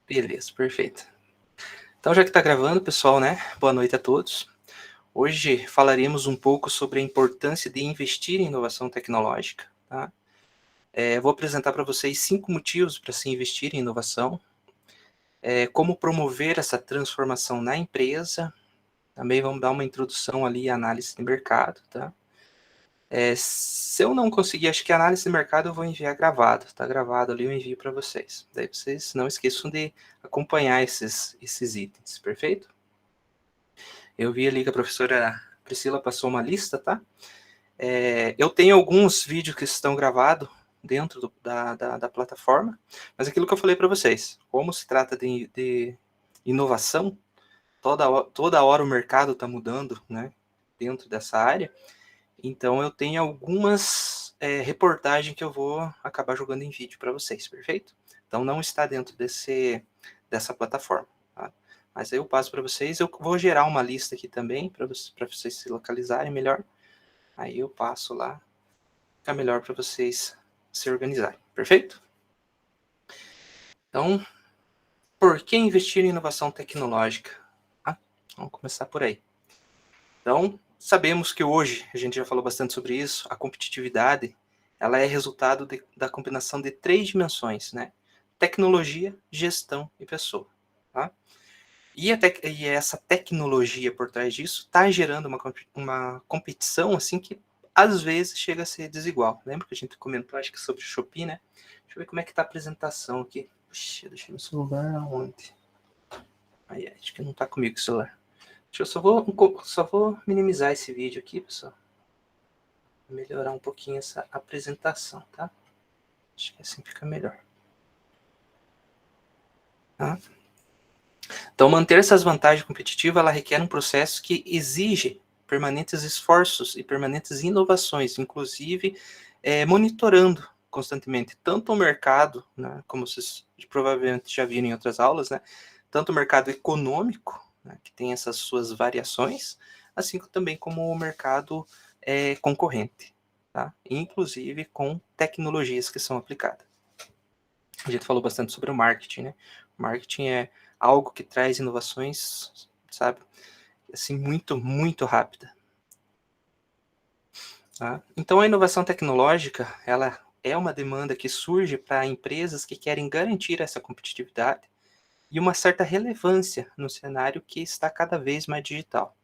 Beleza, perfeito. Então, já que está gravando, pessoal, né? Boa noite a todos. Hoje falaremos um pouco sobre a importância de investir em inovação tecnológica, tá? Vou apresentar para vocês 5 motivos para se investir em inovação, como promover essa transformação na empresa, também vamos dar uma introdução ali à análise de mercado, tá? Se eu não conseguir, acho que a análise de mercado eu vou enviar gravado, tá gravado ali, eu envio para vocês. Daí vocês não esqueçam de acompanhar esses itens, perfeito? Eu vi ali que a professora Priscila passou uma lista, tá? Eu tenho alguns vídeos que estão gravados dentro da plataforma, mas aquilo que eu falei para vocês, como se trata de inovação, toda hora o mercado está mudando, né, dentro dessa área, então eu tenho algumas reportagens que eu vou acabar jogando em vídeo para vocês, perfeito? Então não está dentro dessa plataforma, tá? Mas aí eu passo para vocês, eu vou gerar uma lista aqui também, para vocês se localizarem melhor. Aí eu passo lá, fica melhor para vocês se organizarem, perfeito? Então, por que investir em inovação tecnológica? Vamos começar por aí. Então, sabemos que hoje, a gente já falou bastante sobre isso, a competitividade, ela é resultado da combinação de 3 dimensões, né? Tecnologia, gestão e pessoa, tá? E essa tecnologia por trás disso está gerando uma competição assim que às vezes chega a ser desigual. Lembra que a gente comentou, acho que sobre o Shopee, né? Deixa eu ver como é que tá a apresentação aqui. Puxa, deixei meu celular aonde? Aí, acho que não tá comigo o celular. Só vou minimizar esse vídeo aqui, pessoal. Melhorar um pouquinho essa apresentação, tá? Acho que assim fica melhor. Tá? Então, manter essas vantagens competitivas, ela requer um processo que exige permanentes esforços e permanentes inovações, inclusive monitorando constantemente tanto o mercado, né, como vocês provavelmente já viram em outras aulas, né, tanto o mercado econômico, né, que tem essas suas variações, assim também como o mercado concorrente, tá? Inclusive com tecnologias que são aplicadas. A gente falou bastante sobre o marketing, né? O marketing é algo que traz inovações, sabe? Assim, muito, muito rápida. Tá? Então, a inovação tecnológica, ela é uma demanda que surge para empresas que querem garantir essa competitividade e uma certa relevância no cenário que está cada vez mais digital.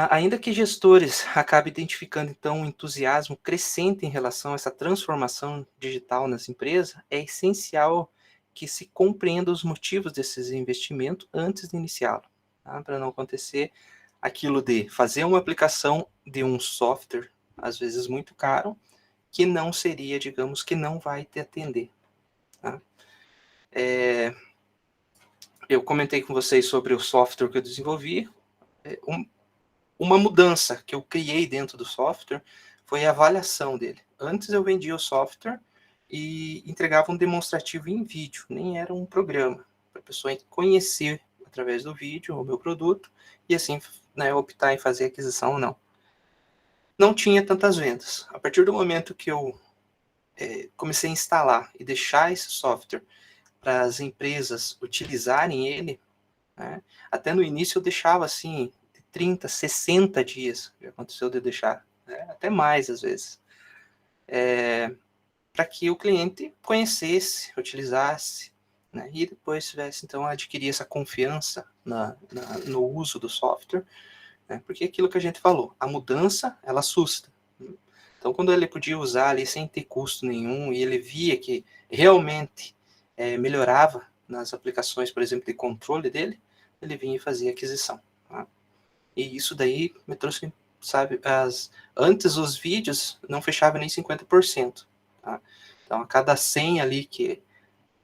Ainda que gestores acabem identificando, então, um entusiasmo crescente em relação a essa transformação digital nas empresas, é essencial que se compreenda os motivos desses investimentos antes de iniciá-lo, tá? Para não acontecer aquilo de fazer uma aplicação de um software, às vezes muito caro, que não seria, digamos, que não vai te atender. Tá? Eu comentei com vocês sobre o software que eu desenvolvi. Uma mudança que eu criei dentro do software foi a avaliação dele. Antes eu vendia o software e entregava um demonstrativo em vídeo, nem era um programa, para a pessoa conhecer através do vídeo o meu produto e assim, né, optar em fazer aquisição ou não. Não tinha tantas vendas. A partir do momento que eu comecei a instalar e deixar esse software para as empresas utilizarem ele, né, até no início eu deixava assim, 30, 60 dias, já aconteceu de deixar, né, até mais às vezes, para que o cliente conhecesse, utilizasse, né, e depois tivesse então a adquirir essa confiança no uso do software, né, porque aquilo que a gente falou, a mudança ela assusta. Então, quando ele podia usar ali sem ter custo nenhum e ele via que realmente melhorava nas aplicações, por exemplo, de controle dele, ele vinha e fazia aquisição. Tá? E isso daí me trouxe, sabe, antes os vídeos não fechavam nem 50%. Tá? Então, a cada 100 ali,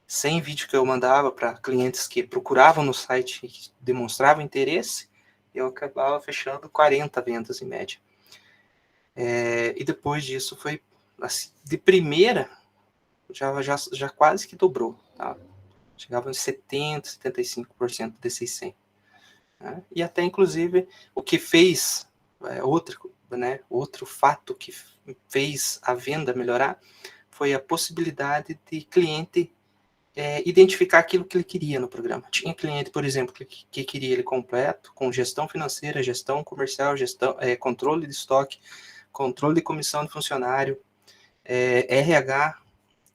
100 vídeos que eu mandava para clientes que procuravam no site e demonstravam interesse, eu acabava fechando 40 vendas em média. E depois disso foi, assim, de primeira, já quase que dobrou. Tá? Chegava em 70%, 75% desses 100. Né? E até, inclusive, o que fez, outro fato que fez a venda melhorar, foi a possibilidade de cliente identificar aquilo que ele queria no programa. Tinha cliente, por exemplo, que queria ele completo, com gestão financeira, gestão comercial, controle de estoque, controle de comissão de funcionário, RH,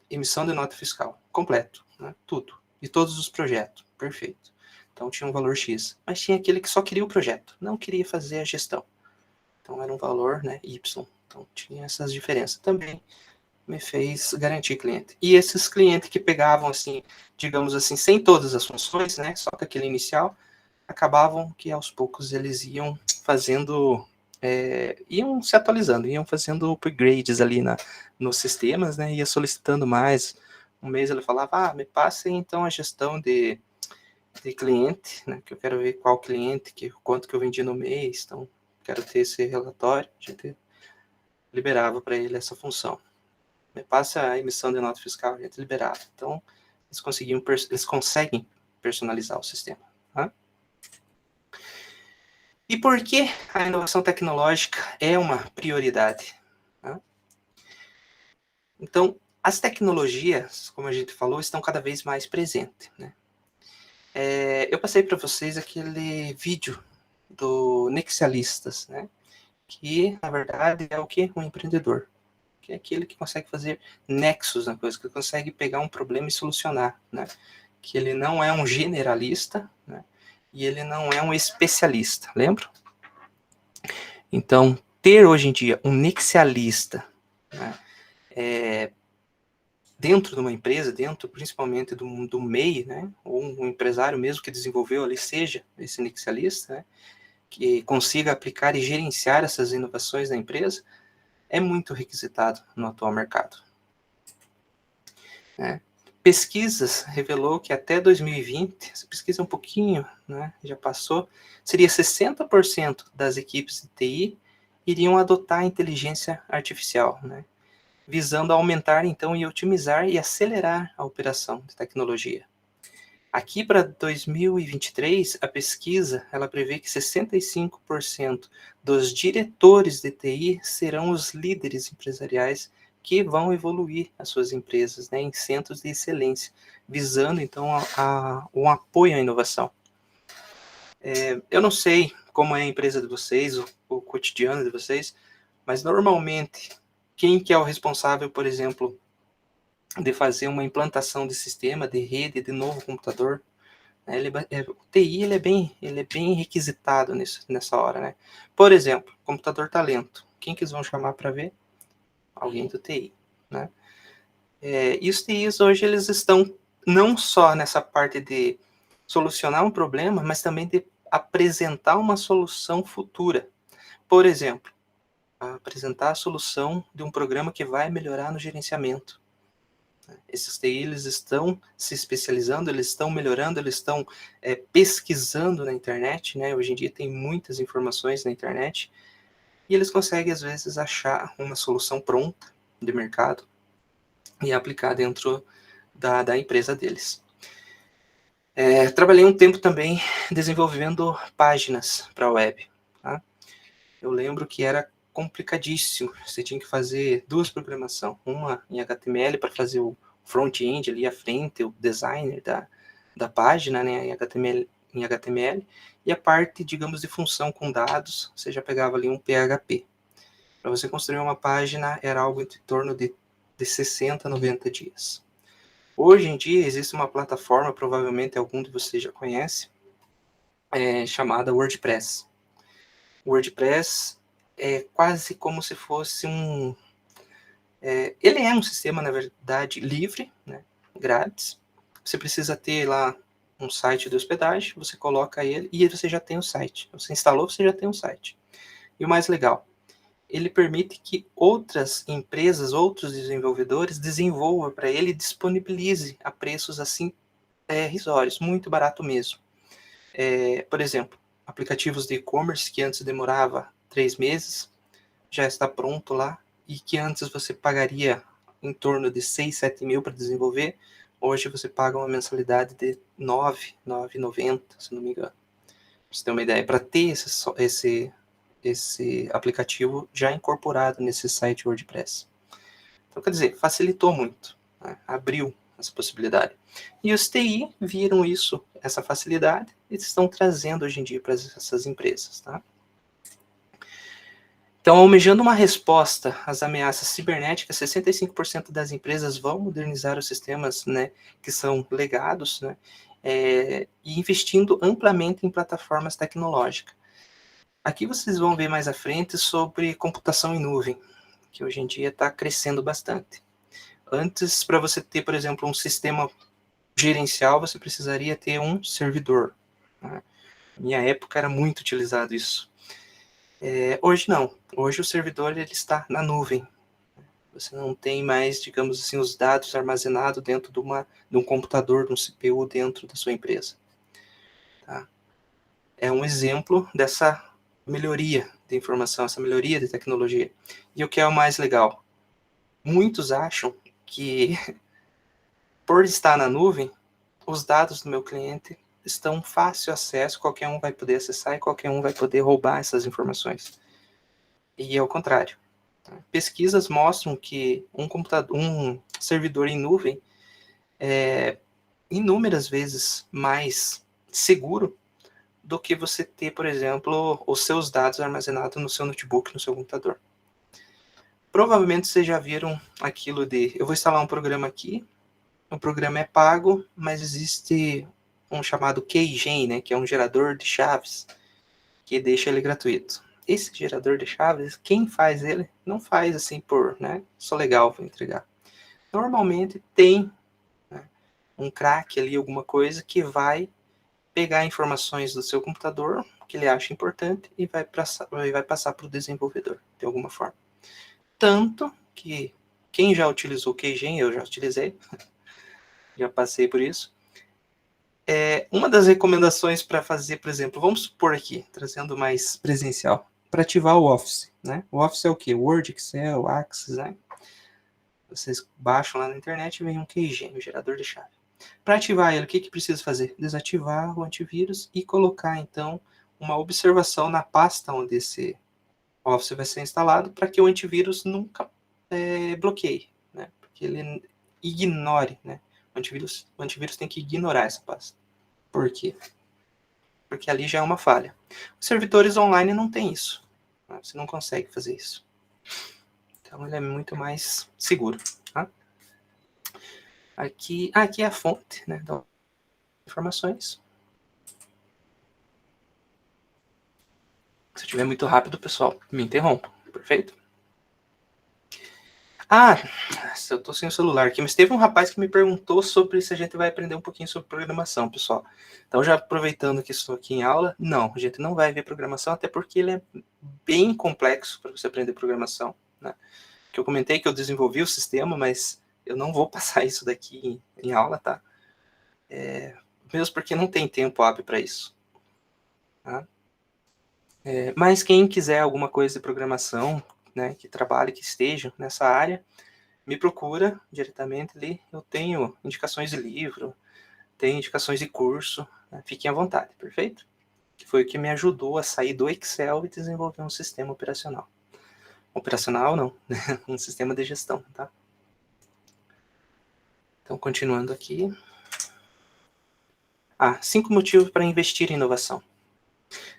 emissão de nota fiscal, completo, né? Tudo. E todos os projetos, perfeito. Então tinha um valor X. Mas tinha aquele que só queria o projeto, não queria fazer a gestão. Então era um valor, né, Y. Então tinha essas diferenças. Também me fez garantir cliente. E esses clientes que pegavam, assim, digamos assim, sem todas as funções, né, só com aquele inicial, acabavam que aos poucos eles iam fazendo, iam se atualizando, iam fazendo upgrades ali nos sistemas, né, ia solicitando mais. Um mês ele falava, me passem então a gestão de cliente, né, que eu quero ver qual cliente, quanto que eu vendi no mês, então quero ter esse relatório. A gente liberava para ele essa função. Me passa a emissão de nota fiscal, a gente liberava. Então, eles conseguem personalizar o sistema. Tá? E por que a inovação tecnológica é uma prioridade? Tá? Então, as tecnologias, como a gente falou, estão cada vez mais presentes. Né? Eu passei para vocês aquele vídeo do Nexialistas, né? Que, na verdade, é o que? Um empreendedor. Que é aquele que consegue fazer nexos na coisa, que consegue pegar um problema e solucionar, né? Que ele não é um generalista, né? E ele não é um especialista, lembra? Então, ter hoje em dia um nexialista, né, dentro de uma empresa, dentro principalmente do MEI, né, ou um empresário mesmo que desenvolveu ali, seja esse nexialista, né, que consiga aplicar e gerenciar essas inovações da empresa, é muito requisitado no atual mercado. Né? Pesquisas revelou que até 2020, essa pesquisa é um pouquinho, né, já passou, seria 60% das equipes de TI iriam adotar a inteligência artificial, né, visando aumentar, então, e otimizar e acelerar a operação de tecnologia. Aqui para 2023, a pesquisa ela prevê que 65% dos diretores de TI serão os líderes empresariais que vão evoluir as suas empresas, né, em centros de excelência, visando então um apoio à inovação. Eu não sei como é a empresa de vocês, o cotidiano de vocês, mas normalmente quem que é o responsável, por exemplo, de fazer uma implantação de sistema, de rede, de novo computador? O TI ele é bem requisitado nessa hora, né? Por exemplo, computador tá lento. Quem que eles vão chamar para ver? Alguém do TI, né? E os TIs hoje eles estão não só nessa parte de solucionar um problema, mas também de apresentar uma solução futura. Por exemplo, apresentar a solução de um programa que vai melhorar no gerenciamento. Esses TI eles estão se especializando, eles estão melhorando, eles estão pesquisando na internet, né? Hoje em dia tem muitas informações na internet e eles conseguem às vezes achar uma solução pronta de mercado e aplicar dentro da empresa deles. Trabalhei um tempo também desenvolvendo páginas para a web. Tá? Eu lembro que era complicadíssimo. Você tinha que fazer duas programações, uma em HTML para fazer o front-end ali à frente, o designer da página, né, em HTML, e a parte, digamos, de função com dados, você já pegava ali um PHP. Para você construir uma página era algo em torno de 60 a 90 dias. Hoje em dia existe uma plataforma, provavelmente algum de vocês já conhece, chamada WordPress. O WordPress é quase como se fosse ele é um sistema, na verdade, livre, né, grátis. Você precisa ter lá um site de hospedagem, você coloca ele e você já tem o site. Você instalou, você já tem um site. E o mais legal, ele permite que outras empresas, outros desenvolvedores desenvolvam para ele e disponibilize a preços assim risórios, muito barato mesmo. Por exemplo, aplicativos de e-commerce que antes demorava 3 meses, já está pronto lá, e que antes você pagaria em torno de 6, 7 mil para desenvolver, hoje você paga uma mensalidade de 9,90, se não me engano. Pra você ter uma ideia, para ter esse aplicativo já incorporado nesse site WordPress. Então, quer dizer, facilitou muito, né? Abriu essa possibilidade. E os TI viram isso, essa facilidade, e estão trazendo hoje em dia para essas empresas, tá? Então, almejando uma resposta às ameaças cibernéticas, 65% das empresas vão modernizar os sistemas, né, que são legados, né, e investindo amplamente em plataformas tecnológicas. Aqui vocês vão ver mais à frente sobre computação em nuvem, que hoje em dia está crescendo bastante. Antes, para você ter, por exemplo, um sistema gerencial, você precisaria ter um servidor. Né? Na minha época era muito utilizado isso. Hoje não. Hoje o servidor ele está na nuvem. Você não tem mais, digamos assim, os dados armazenados dentro de um computador, de um CPU dentro da sua empresa. Tá? É um exemplo dessa melhoria de informação, essa melhoria de tecnologia. E o que é o mais legal? Muitos acham que, por estar na nuvem, os dados do meu cliente estão fácil acesso, qualquer um vai poder acessar e qualquer um vai poder roubar essas informações. E é o contrário. Pesquisas mostram que um servidor em nuvem é inúmeras vezes mais seguro do que você ter, por exemplo, os seus dados armazenados no seu notebook, no seu computador. Provavelmente vocês já viram aquilo de, eu vou instalar um programa aqui, o programa é pago, mas existe um chamado keygen, né, que é um gerador de chaves, que deixa ele gratuito. Esse gerador de chaves, quem faz ele, não faz assim por, né, só legal, vou entregar. Normalmente tem, né, um crack ali, alguma coisa que vai pegar informações do seu computador, que ele acha importante, e vai passar para o desenvolvedor, de alguma forma. Tanto que quem já utilizou o keygen, eu já utilizei, já passei por isso. Uma das recomendações para fazer, por exemplo, vamos supor aqui, trazendo mais presencial, para ativar o Office, né? O Office é o quê? Word, Excel, Access, né? Vocês baixam lá na internet e vem um keygen, um gerador de chave. Para ativar ele, o que precisa fazer? Desativar o antivírus e colocar, então, uma observação na pasta onde esse Office vai ser instalado para que o antivírus nunca bloqueie, né? Porque ele ignore, né? O antivírus tem que ignorar essa pasta. Por quê? Porque ali já é uma falha. Os servidores online não tem isso. Né? Você não consegue fazer isso. Então ele é muito mais seguro. Tá? Aqui é a fonte, né, das informações. Se eu estiver muito rápido, pessoal, me interrompa. Perfeito? Eu tô sem o celular aqui, mas teve um rapaz que me perguntou sobre se a gente vai aprender um pouquinho sobre programação, pessoal. Então, já aproveitando que estou aqui em aula, não, a gente não vai ver programação, até porque ele é bem complexo para você aprender programação, né? Que eu comentei que eu desenvolvi o sistema, mas eu não vou passar isso daqui em aula, tá? Mesmo porque não tem tempo hábil para isso. Tá? Mas quem quiser alguma coisa de programação, né, que trabalhe, que esteja nessa área, me procura diretamente ali. Eu tenho indicações de livro, tenho indicações de curso, né? Fiquem à vontade, perfeito? Que foi o que me ajudou a sair do Excel e desenvolver um sistema operacional. Operacional não, né? Um sistema de gestão, tá? Então, continuando aqui. 5 motivos para investir em inovação.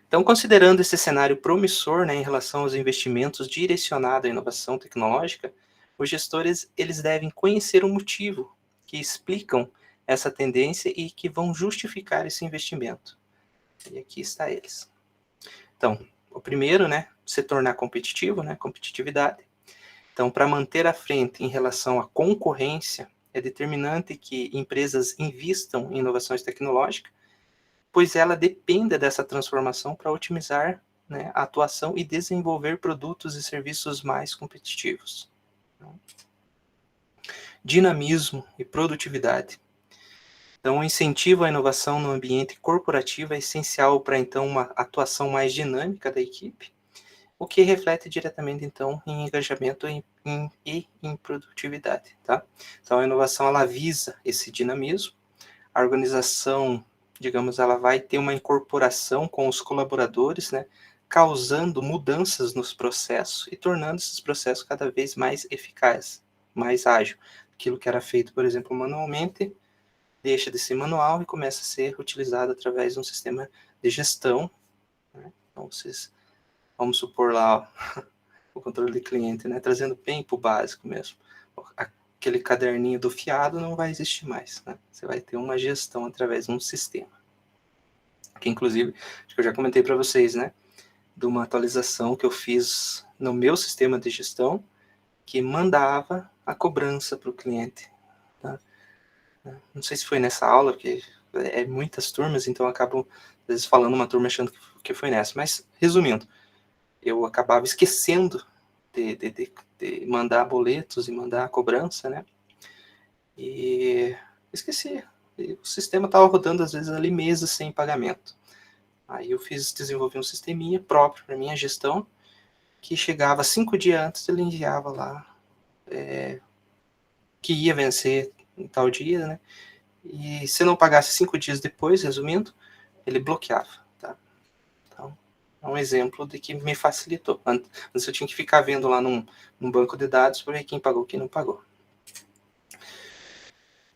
Então, considerando esse cenário promissor, né, em relação aos investimentos direcionados à inovação tecnológica, os gestores eles devem conhecer o motivo que explicam essa tendência e que vão justificar esse investimento. E aqui está eles. Então, o primeiro, né, se tornar competitivo, né, competitividade. Então, para manter à frente em relação à concorrência, é determinante que empresas invistam em inovações tecnológicas, pois ela depende dessa transformação para otimizar, né, a atuação e desenvolver produtos e serviços mais competitivos. Dinamismo e produtividade. Então, o incentivo à inovação no ambiente corporativo é essencial para, então, uma atuação mais dinâmica da equipe, o que reflete diretamente, então, em engajamento e em produtividade. Tá? Então, a inovação ela visa esse dinamismo, a organização, digamos, ela vai ter uma incorporação com os colaboradores, né, causando mudanças nos processos e tornando esses processos cada vez mais eficazes, mais ágil. aquilo que era feito, por exemplo, manualmente, deixa de ser manual e começa a ser utilizado através de um sistema de gestão, né? Então, vamos supor lá o controle de cliente, né? Trazendo bem para o básico mesmo. Aquele caderninho do fiado não vai existir mais, né? Você vai ter uma gestão através de um sistema. Que, inclusive, acho que eu já comentei para vocês, né? De uma atualização que eu fiz no meu sistema de gestão, que mandava a cobrança para o cliente. Tá? Não sei se foi nessa aula, porque é muitas turmas, então eu acabo, às vezes, falando uma turma achando que foi nessa. Mas, resumindo, eu acabava esquecendo de mandar boletos e mandar a cobrança, né? E esqueci. E o sistema estava rodando, às vezes, ali meses sem pagamento. Aí eu desenvolvi um sisteminha próprio para minha gestão, que chegava 5 dias antes, ele enviava lá que ia vencer em tal dia, né? E se não pagasse 5 dias depois, resumindo, ele bloqueava, tá? Então, é um exemplo de que me facilitou. Antes eu tinha que ficar vendo lá num banco de dados para ver quem pagou e quem não pagou.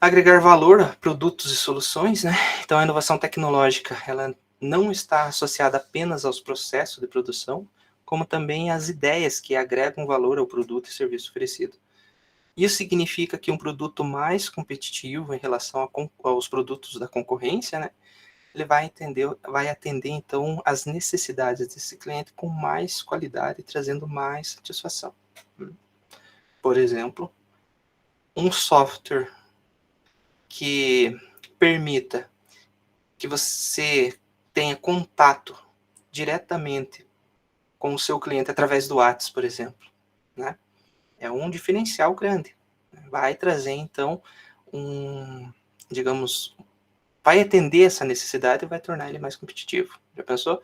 Agregar valor a produtos e soluções, né? Então, a inovação tecnológica, ela não está associada apenas aos processos de produção, como também às ideias que agregam valor ao produto e serviço oferecido. Isso significa que um produto mais competitivo em relação aos produtos da concorrência, né, ele vai atender então as necessidades desse cliente com mais qualidade, trazendo mais satisfação. Por exemplo, um software que permita que você tenha contato diretamente com o seu cliente através do WhatsApp, por exemplo, né? É um diferencial grande. Vai trazer, então, digamos, vai atender essa necessidade e vai tornar ele mais competitivo. Já pensou?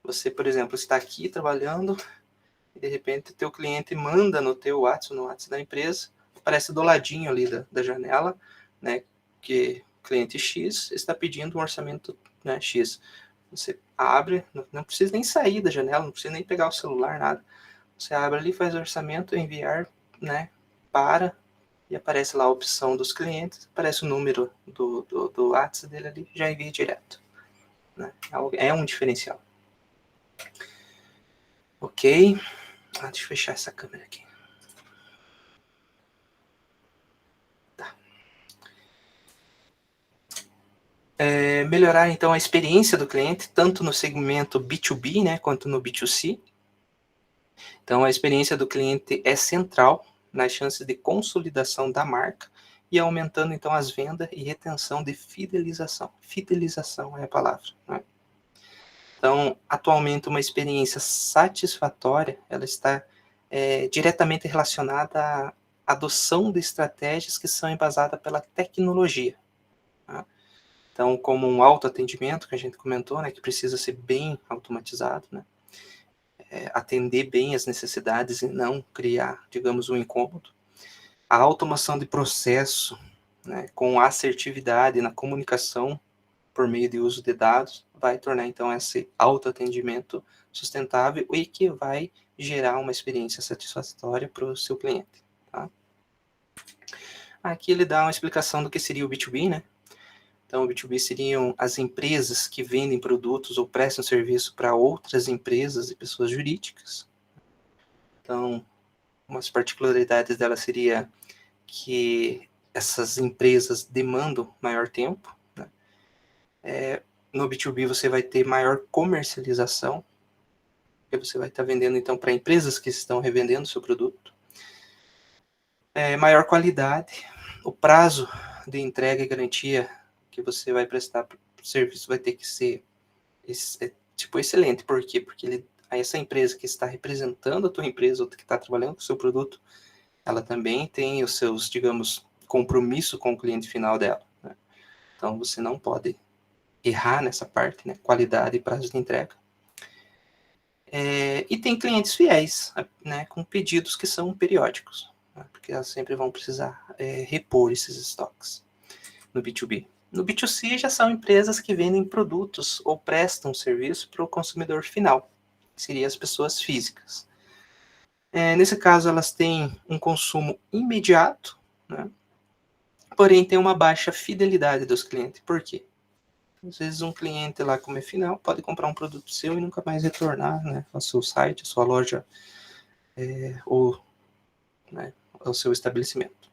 Você, por exemplo, está aqui trabalhando e, de repente, o teu cliente manda no teu WhatsApp, no WhatsApp da empresa, aparece do ladinho ali da janela, né, que o cliente X está pedindo um orçamento, né, X. Você abre, não precisa nem sair da janela, não precisa nem pegar o celular, nada. Você abre ali, faz o orçamento, enviar, né, para, e aparece lá a opção dos clientes, aparece o número do WhatsApp dele ali, já envia direto. Né? É um diferencial. Ok. Deixa eu fechar essa câmera aqui. Tá. Melhorar, então, a experiência do cliente, tanto no segmento B2B, né, quanto no B2C. Então, a experiência do cliente é central nas chances de consolidação da marca e aumentando, então, as vendas e retenção de fidelização. Fidelização é a palavra, né? Então, atualmente, uma experiência satisfatória, ela está diretamente relacionada à adoção de estratégias que são embasadas pela tecnologia. Tá? Então, como um autoatendimento, que a gente comentou, né, que precisa ser bem automatizado, né? Atender bem as necessidades e não criar, digamos, um incômodo. A automação de processo, né, com assertividade na comunicação por meio de uso de dados, vai tornar, então, esse autoatendimento sustentável e que vai gerar uma experiência satisfatória para o seu cliente. Tá? Aqui ele dá uma explicação do que seria o B2B, né? Então, o B2B seriam as empresas que vendem produtos ou prestam serviço para outras empresas e pessoas jurídicas. Então, umas particularidades dela seria que essas empresas demandam maior tempo, né? No B2B você vai ter maior comercialização, porque você vai estar vendendo então para empresas que estão revendendo o seu produto. Maior qualidade, o prazo de entrega e garantia que você vai prestar para o serviço vai ter que ser excelente. Por quê? Porque essa empresa que está representando a tua empresa ou que está trabalhando com o seu produto, ela também tem os seus, digamos, compromisso com o cliente final dela. Né? Então, você não pode errar nessa parte, né? Qualidade e prazo de entrega. E tem clientes fiéis, né? Com pedidos que são periódicos, né? Porque elas sempre vão precisar repor esses estoques no B2B. No B2C já são empresas que vendem produtos ou prestam serviço para o consumidor final, que seriam as pessoas físicas. Nesse caso, elas têm um consumo imediato, né? porém tem uma baixa fidelidade dos clientes. Por quê? Às vezes um cliente lá como é final pode comprar um produto seu e nunca mais retornar, né, ao seu site, à sua loja, ou, né, ao seu estabelecimento.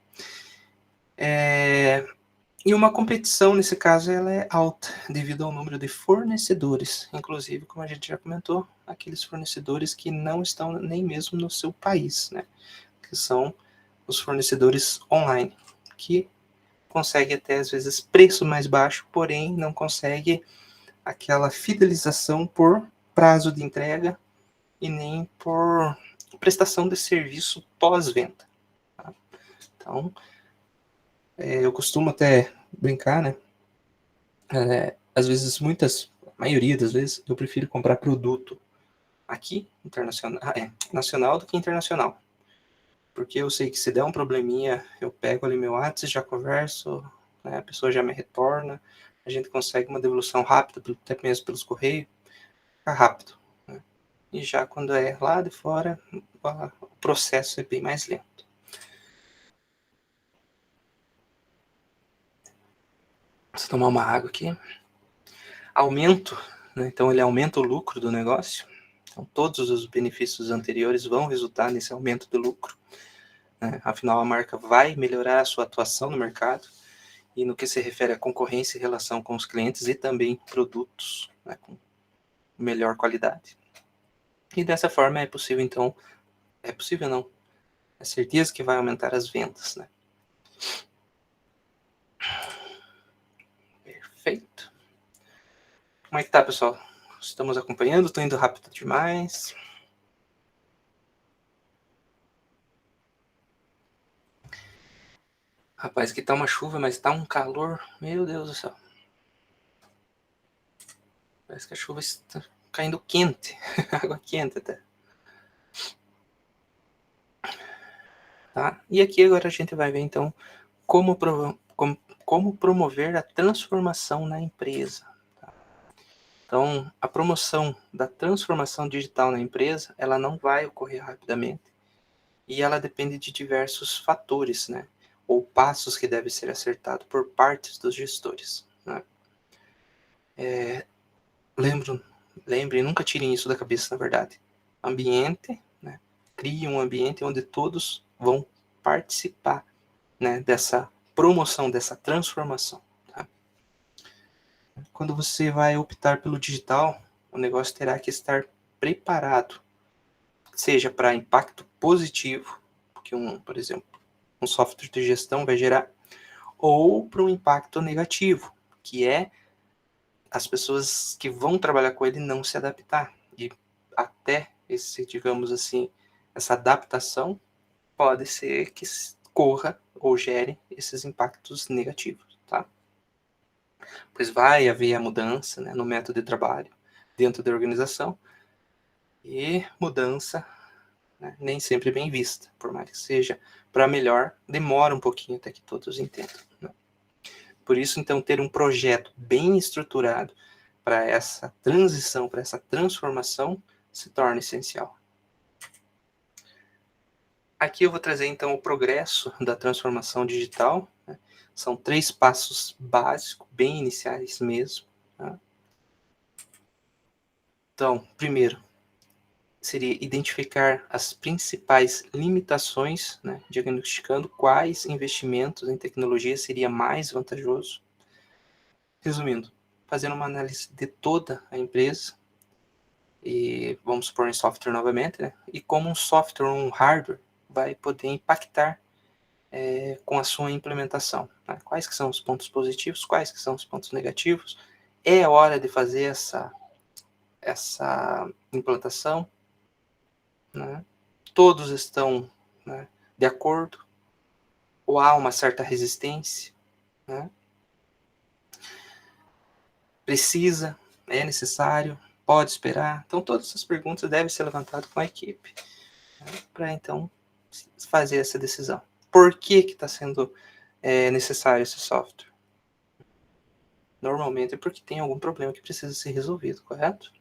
E uma competição, nesse caso, ela é alta, devido ao número de fornecedores. Inclusive, como a gente já comentou, aqueles fornecedores que não estão nem mesmo no seu país, né? Que são os fornecedores online, que conseguem até, às vezes, preço mais baixo, porém não consegue aquela fidelização por prazo de entrega e nem por prestação de serviço pós-venda. Tá? Então, eu costumo até brincar, né? Às vezes, a maioria das vezes, eu prefiro comprar produto aqui, nacional do que internacional. Porque eu sei que se der um probleminha, eu pego ali meu WhatsApp, já converso, né, a pessoa já me retorna, a gente consegue uma devolução rápida, até mesmo pelos correios, fica rápido. Né? E já quando é lá de fora, o processo é bem mais lento. Vou tomar uma água aqui. Aumento, né, então ele aumenta o lucro do negócio. Então todos os benefícios anteriores vão resultar nesse aumento do lucro. Né? Afinal, a marca vai melhorar a sua atuação no mercado e no que se refere à concorrência em relação com os clientes e também produtos, né, com melhor qualidade. E dessa forma é possível, então, não, é certeza que vai aumentar as vendas, né? Perfeito. Como é que tá, pessoal? Estamos acompanhando? Estou indo rápido demais? Rapaz, aqui tá uma chuva, mas tá um calor. Meu Deus do céu. Parece que a chuva está caindo quente. Água quente até. Tá? E aqui agora a gente vai ver, então, como promover a transformação na empresa. Tá? Então, a promoção da transformação digital na empresa, ela não vai ocorrer rapidamente. E ela depende de diversos fatores, né? Ou passos que devem ser acertados por partes dos gestores. Né? Lembrem, nunca tirem isso da cabeça, na verdade. Ambiente, né? Crie um ambiente onde todos vão participar, né, dessa promoção, dessa transformação. Tá? Quando você vai optar pelo digital, o negócio terá que estar preparado, seja para impacto positivo, porque por exemplo, um software de gestão vai gerar, ou para um impacto negativo, que é as pessoas que vão trabalhar com ele não se adaptar. E até digamos assim, essa adaptação pode ser que corra ou gere esses impactos negativos, tá? Pois vai haver a mudança, né, no método de trabalho dentro da organização, e mudança, né, nem sempre bem vista, por mais que seja para melhor, demora um pouquinho até que todos entendam. Né? Por isso, então, ter um projeto bem estruturado para essa transição, para essa transformação, se torna essencial. Aqui eu vou trazer, então, o progresso da transformação digital. Né? São 3 passos básicos, bem iniciais mesmo. Tá? Então, primeiro, seria identificar as principais limitações, né? Diagnosticando quais investimentos em tecnologia seria mais vantajoso. Resumindo, fazendo uma análise de toda a empresa, e vamos supor em software novamente, né? E como um software ou um hardware vai poder impactar com a sua implementação. Né? Quais que são os pontos positivos, quais que são os pontos negativos. É hora de fazer essa implantação. Né? Todos estão, né, de acordo, ou há uma certa resistência. Né? Precisa, é necessário, pode esperar. Então, todas essas perguntas devem ser levantadas com a equipe, né, para então fazer essa decisão. Por que está sendo necessário esse software? Normalmente é porque tem algum problema que precisa ser resolvido, correto?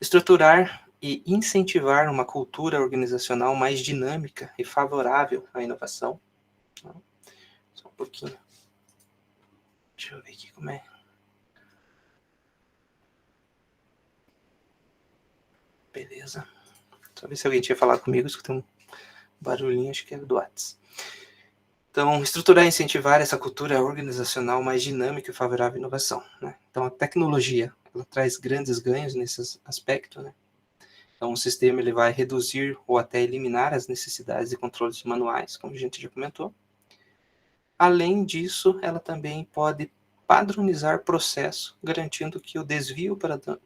Estruturar e incentivar uma cultura organizacional mais dinâmica e favorável à inovação. Só um pouquinho. Deixa eu ver aqui como é. Beleza. Só ver se alguém tinha falado comigo, escutei um barulhinho, acho que era do WhatsApp. Então, estruturar e incentivar essa cultura organizacional mais dinâmica e favorável à inovação, né? Então, a tecnologia, ela traz grandes ganhos nesse aspecto, né? Então, o sistema ele vai reduzir ou até eliminar as necessidades de controles manuais, como a gente já comentou. Além disso, ela também pode padronizar processo, garantindo que o desvio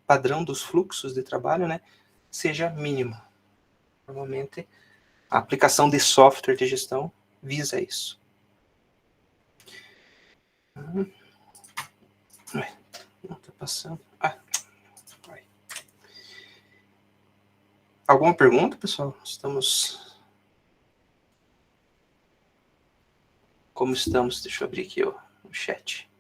padrão dos fluxos de trabalho, né, seja mínimo. Normalmente, a aplicação de software de gestão visa isso. Não está passando. Alguma pergunta, pessoal? Como estamos? Deixa eu abrir aqui o chat.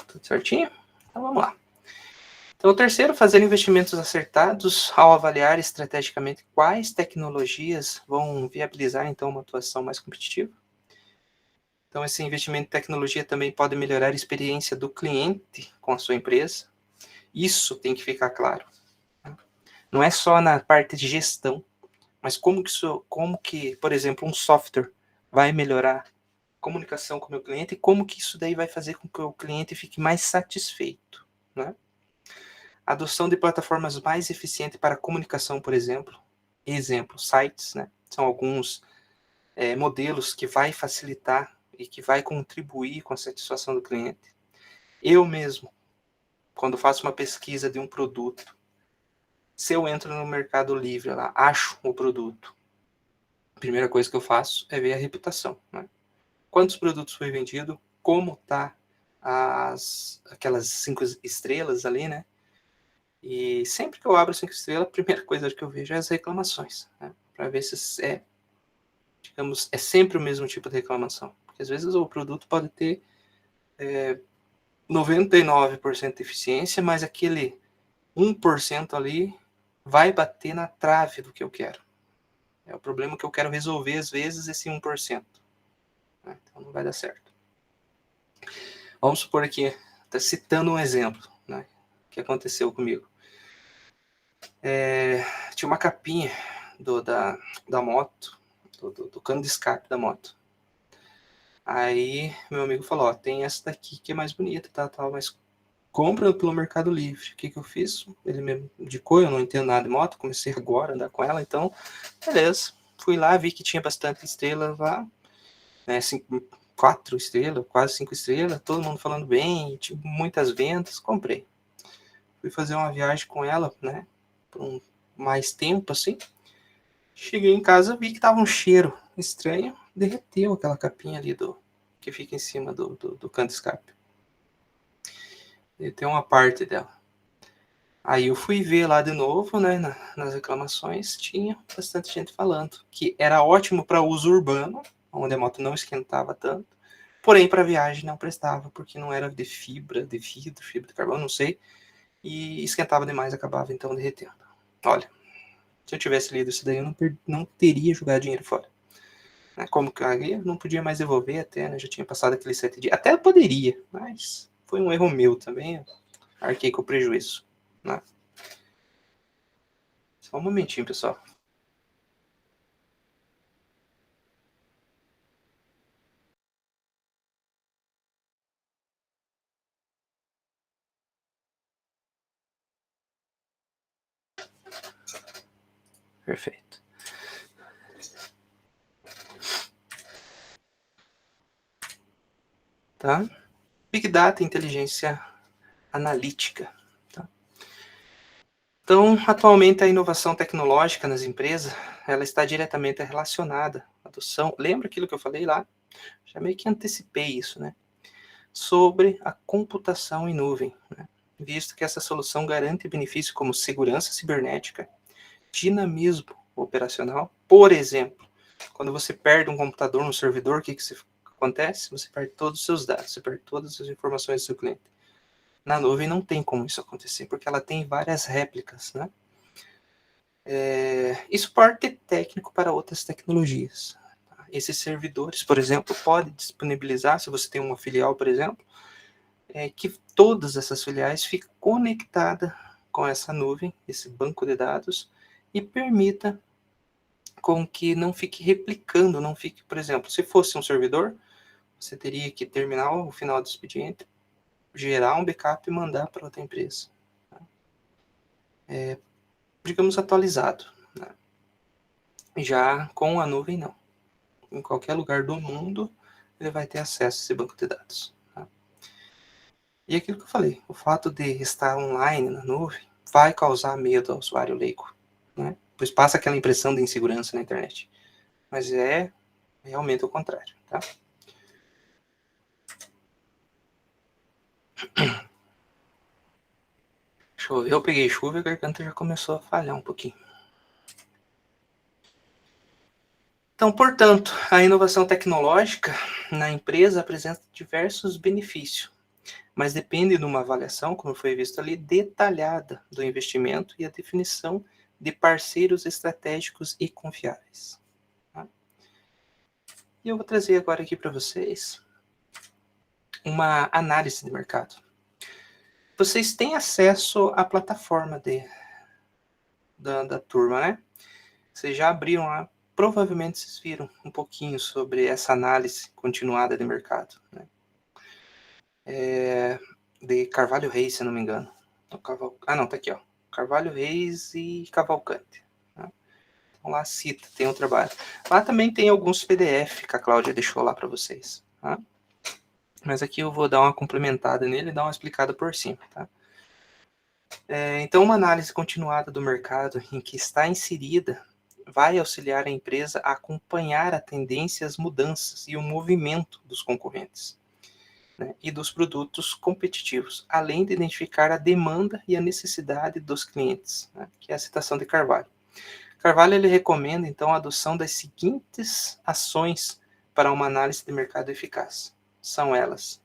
Tudo certinho? Então vamos lá. Então, o terceiro, fazer investimentos acertados ao avaliar estrategicamente quais tecnologias vão viabilizar, então, uma atuação mais competitiva. Então, esse investimento em tecnologia também pode melhorar a experiência do cliente com a sua empresa. Isso tem que ficar claro. Não é só na parte de gestão, mas como que, por exemplo, um software vai melhorar a comunicação com o meu cliente e como que isso daí vai fazer com que o cliente fique mais satisfeito, né? A adoção de plataformas mais eficientes para comunicação, por exemplo, sites, né? São alguns modelos que vai facilitar e que vai contribuir com a satisfação do cliente. Eu mesmo, quando faço uma pesquisa de um produto, se eu entro no Mercado Livre lá, acho o produto, a primeira coisa que eu faço é ver a reputação, né? Quantos produtos foi vendido, como tá aquelas 5 estrelas ali, né? E sempre que eu abro 5 estrelas, a primeira coisa que eu vejo é as reclamações, né? Para ver se é sempre o mesmo tipo de reclamação. Porque às vezes o produto pode ter 99% de eficiência, mas aquele 1% ali vai bater na trave do que eu quero. É o problema que eu quero resolver, às vezes, esse 1%. Né? Então não vai dar certo. Vamos supor aqui, tá citando um exemplo, né, que aconteceu comigo. Tinha uma capinha da moto, do cano de escape da moto. Aí meu amigo falou, ó, tem essa daqui que é mais bonita, tal, mas compra pelo Mercado Livre. O que eu fiz? Ele me indicou, eu não entendo nada de moto, comecei agora a andar com ela, então, beleza. Fui lá, vi que tinha bastante estrelas lá, né, 4 estrelas, quase 5 estrelas, todo mundo falando bem, tipo, muitas vendas, comprei. Fui fazer uma viagem com ela, né, por mais tempo, assim. Cheguei em casa, vi que tava um cheiro estranho, derreteu aquela capinha ali que fica em cima do canto de escape. Derreteu uma parte dela. Aí eu fui ver lá de novo, né, nas reclamações, tinha bastante gente falando que era ótimo para uso urbano, onde a moto não esquentava tanto, porém para viagem não prestava, porque não era de fibra, de vidro, fibra de carbono, não sei, e esquentava demais, acabava então derretendo. Olha, se eu tivesse lido isso daí, eu não teria jogado dinheiro fora. Como que eu não podia mais devolver até, né, já tinha passado aqueles 7 dias. Até poderia, mas foi um erro meu também, arquei com o prejuízo, né? Só um momentinho, pessoal. Perfeito. Tá? Big Data, inteligência analítica. Tá? Então, atualmente a inovação tecnológica nas empresas, ela está diretamente relacionada à adoção. Lembra aquilo que eu falei lá? Já meio que antecipei isso, né? Sobre a computação em nuvem, né? Visto que essa solução garante benefícios como segurança cibernética, dinamismo operacional. Por exemplo, quando você perde um computador no servidor, o que acontece? Você perde todos os seus dados, você perde todas as informações do seu cliente. Na nuvem não tem como isso acontecer, porque ela tem várias réplicas, né? E suporte técnico para outras tecnologias. Esses servidores, por exemplo, podem disponibilizar, se você tem uma filial, por exemplo, que todas essas filiais fiquem conectadas com essa nuvem, esse banco de dados, e permita com que não fique replicando, não fique, por exemplo, se fosse um servidor, você teria que terminar o final do expediente, gerar um backup e mandar para outra empresa. Digamos, atualizado. Né? Já com a nuvem, não. Em qualquer lugar do mundo, ele vai ter acesso a esse banco de dados. Tá? E aquilo que eu falei, o fato de estar online na nuvem vai causar medo ao usuário leigo. Né? Pois passa aquela impressão de insegurança na internet. Mas é realmente o contrário. Tá? Choveu, eu peguei chuva e a garganta já começou a falhar um pouquinho. Então, portanto, a inovação tecnológica na empresa apresenta diversos benefícios, mas depende de uma avaliação, como foi visto ali, detalhada do investimento e a definição de parceiros estratégicos e confiáveis. Tá? E eu vou trazer agora aqui para vocês uma análise de mercado. Vocês têm acesso à plataforma da turma, né? Vocês já abriram lá, provavelmente vocês viram um pouquinho sobre essa análise continuada de mercado, né? De Carvalho Reis, se não me engano. Não, tá aqui, ó. Carvalho Reis e Cavalcante. Né? Então lá cita, tem um trabalho. Lá também tem alguns PDF que a Cláudia deixou lá para vocês. Tá? Mas aqui eu vou dar uma complementada nele e dar uma explicada por cima. Tá? Então, uma análise continuada do mercado em que está inserida vai auxiliar a empresa a acompanhar a tendência, as mudanças e o movimento dos concorrentes, né, e dos produtos competitivos, além de identificar a demanda e a necessidade dos clientes, né, que é a citação de Carvalho. Carvalho ele recomenda, então, a adoção das seguintes ações para uma análise de mercado eficaz. São elas.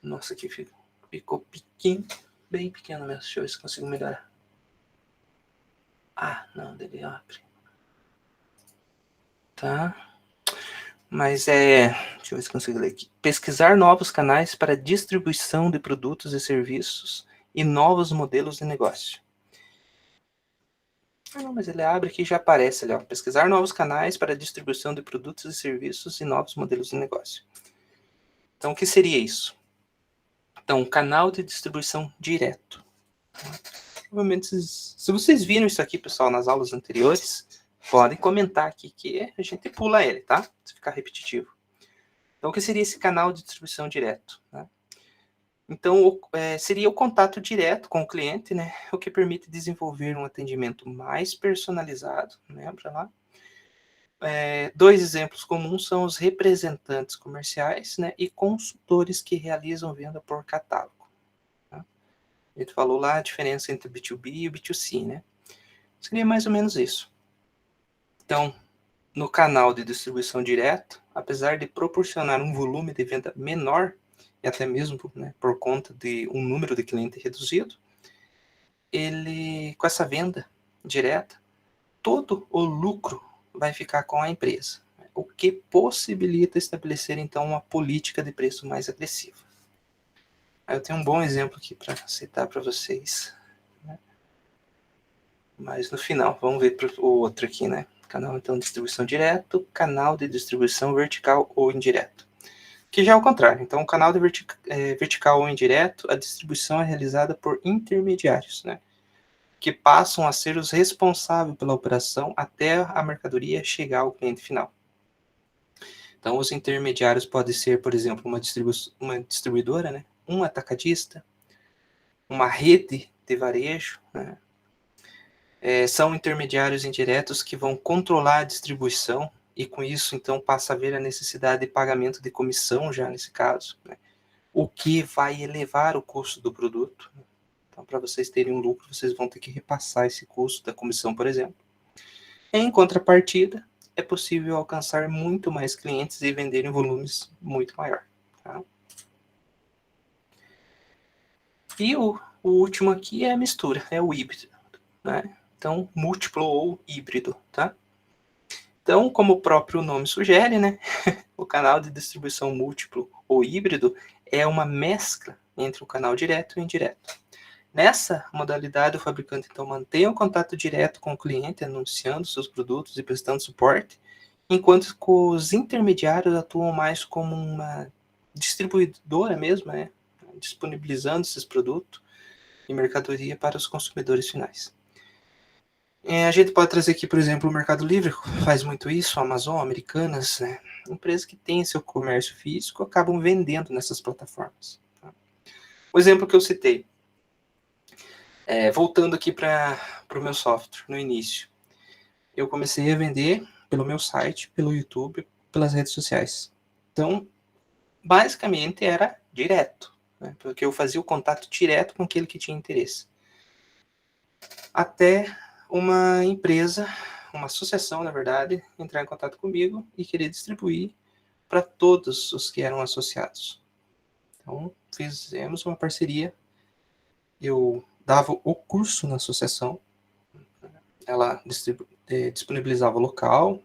Nossa, aqui ficou pequeno, bem pequeno mesmo. Deixa eu ver se consigo melhorar. Ah, não, dele abre. Tá. Mas deixa eu ver se consigo ler aqui. Pesquisar novos canais para distribuição de produtos e serviços e novos modelos de negócio. Ah, não, mas ele abre aqui e já aparece ali, ó. Pesquisar novos canais para distribuição de produtos e serviços e novos modelos de negócio. Então, o que seria isso? Então, canal de distribuição direto. Provavelmente, se vocês viram isso aqui, pessoal, nas aulas anteriores, podem comentar aqui que a gente pula ele, tá? Se ficar repetitivo. Então, o que seria esse canal de distribuição direto? Né? Então, seria o contato direto com o cliente, né? O que permite desenvolver um atendimento mais personalizado, lembra lá? Dois exemplos comuns são os representantes comerciais, né? E consultores que realizam venda por catálogo. Tá? A gente falou lá a diferença entre o B2B e o B2C, né? Seria mais ou menos isso. Então, no canal de distribuição direto, apesar de proporcionar um volume de venda menor, e até mesmo, né, por conta de um número de clientes reduzido, ele, com essa venda direta, todo o lucro vai ficar com a empresa, o que possibilita estabelecer, então, uma política de preço mais agressiva. Eu tenho um bom exemplo aqui para citar para vocês, né? Mas no final, vamos ver o outro aqui, né? Canal, então, de distribuição direto, canal de distribuição vertical ou indireto. Que já é o contrário. Então, o canal de vertical ou indireto, a distribuição é realizada por intermediários, né? Que passam a ser os responsáveis pela operação até a mercadoria chegar ao cliente final. Então, os intermediários podem ser, por exemplo, uma distribuidora, né? Um atacadista, uma rede de varejo, né? São intermediários indiretos que vão controlar a distribuição e com isso, então, passa a haver a necessidade de pagamento de comissão já nesse caso, né? O que vai elevar o custo do produto. Então, para vocês terem um lucro, vocês vão ter que repassar esse custo da comissão, por exemplo. Em contrapartida, é possível alcançar muito mais clientes e vender em volumes muito maior. Tá? E o último aqui é a mistura, é o híbrido, né? Então, múltiplo ou híbrido, tá? Então, como o próprio nome sugere, né? O canal de distribuição múltiplo ou híbrido é uma mescla entre o canal direto e indireto. Nessa modalidade, o fabricante então mantém o contato direto com o cliente, anunciando seus produtos e prestando suporte, enquanto que os intermediários atuam mais como uma distribuidora mesmo, né? Disponibilizando esses produtos e mercadoria para os consumidores finais. A gente pode trazer aqui, por exemplo, o Mercado Livre, faz muito isso, a Amazon, Americanas, né? Empresas que têm seu comércio físico acabam vendendo nessas plataformas. Tá? O exemplo que eu citei, voltando aqui para o meu software, no início, eu comecei a vender pelo meu site, pelo YouTube, pelas redes sociais. Então, basicamente era direto, né? Porque eu fazia o contato direto com aquele que tinha interesse. Até uma empresa, uma associação, na verdade, entrar em contato comigo e querer distribuir para todos os que eram associados. Então, fizemos uma parceria. Eu dava o curso na associação, ela disponibilizava o local,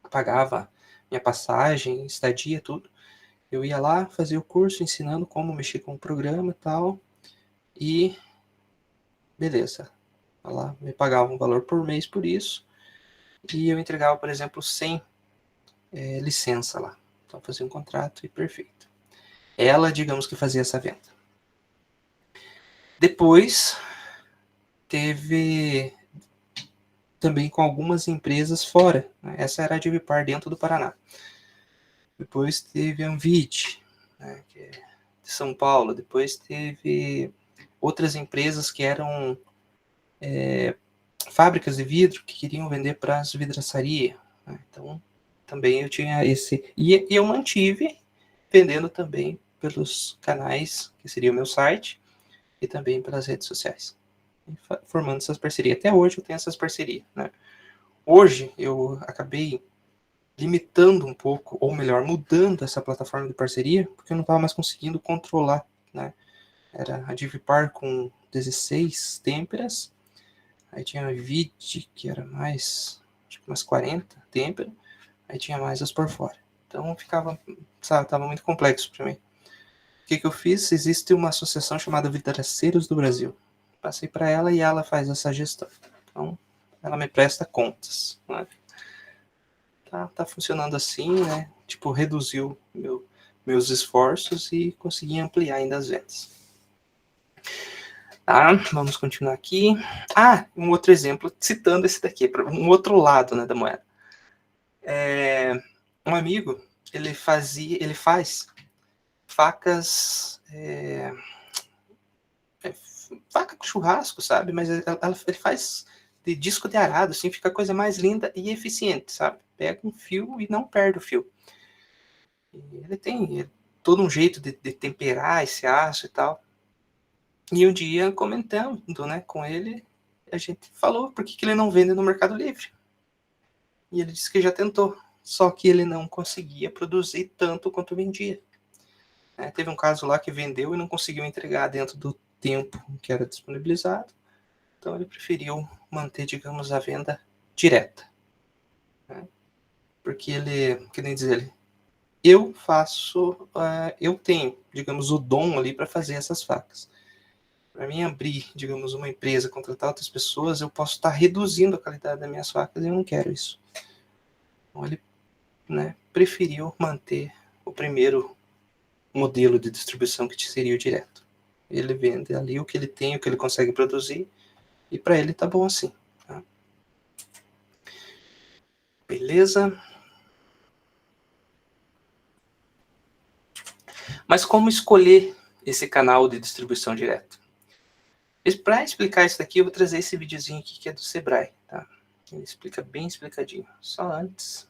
pagava minha passagem, estadia, tudo. Eu ia lá, fazia o curso, ensinando como mexer com o programa e tal, e beleza. Ela me pagava um valor por mês por isso, e eu entregava, por exemplo, 100 licença lá. Então, fazia um contrato e perfeito. Ela, digamos que fazia essa venda. Depois, teve também com algumas empresas fora. Né? Essa era a Divipar dentro do Paraná. Depois teve a Anvit, né, que é de São Paulo. Depois teve outras empresas que eram fábricas de vidro que queriam vender para as vidraçarias. Né? Então, também eu tinha esse... E eu mantive vendendo também pelos canais, que seria o meu site, e também pelas redes sociais. Formando essas parcerias. Até hoje eu tenho essas parcerias. Né? Hoje eu acabei limitando um pouco, ou melhor, mudando essa plataforma de parceria, porque eu não estava mais conseguindo controlar. Né? Era a Divipar com 16 têmperas, aí tinha a Vit, que era mais, acho que umas 40 têmperas, aí tinha mais as por fora. Então ficava, sabe, estava muito complexo para mim. O que eu fiz? Existe uma associação chamada Vidraceiros do Brasil. Passei para ela e ela faz essa gestão. Então, ela me presta contas. Né? Tá funcionando assim, né? Tipo, reduziu meus esforços e consegui ampliar ainda as vendas. Tá, vamos continuar aqui. Um outro exemplo, citando esse daqui, um outro lado, né, da moeda. Um amigo, ele faz facas, faca com churrasco, sabe? Mas ele faz de disco de arado, assim, fica a coisa mais linda e eficiente, sabe? Pega um fio e não perde o fio. E ele tem todo um jeito de temperar esse aço e tal. E um dia, comentando, né, com ele, a gente falou por que ele não vende no Mercado Livre. E ele disse que já tentou, só que ele não conseguia produzir tanto quanto vendia. Teve um caso lá que vendeu e não conseguiu entregar dentro do tempo que era disponibilizado. Então ele preferiu manter, digamos, a venda direta. Né? Porque ele, que nem diz ele, eu tenho, digamos, o dom ali para fazer essas facas. Para mim abrir, digamos, uma empresa, contratar outras pessoas, eu posso estar reduzindo a qualidade das minhas facas e eu não quero isso. Então ele, né, preferiu manter o primeiro modelo de distribuição que seria o direto. Ele vende ali o que ele tem, o que ele consegue produzir, e para ele tá bom assim. Tá? Beleza? Mas como escolher esse canal de distribuição direto? Para explicar isso daqui, eu vou trazer esse videozinho aqui que é do Sebrae. Tá? Ele explica bem explicadinho. Só antes.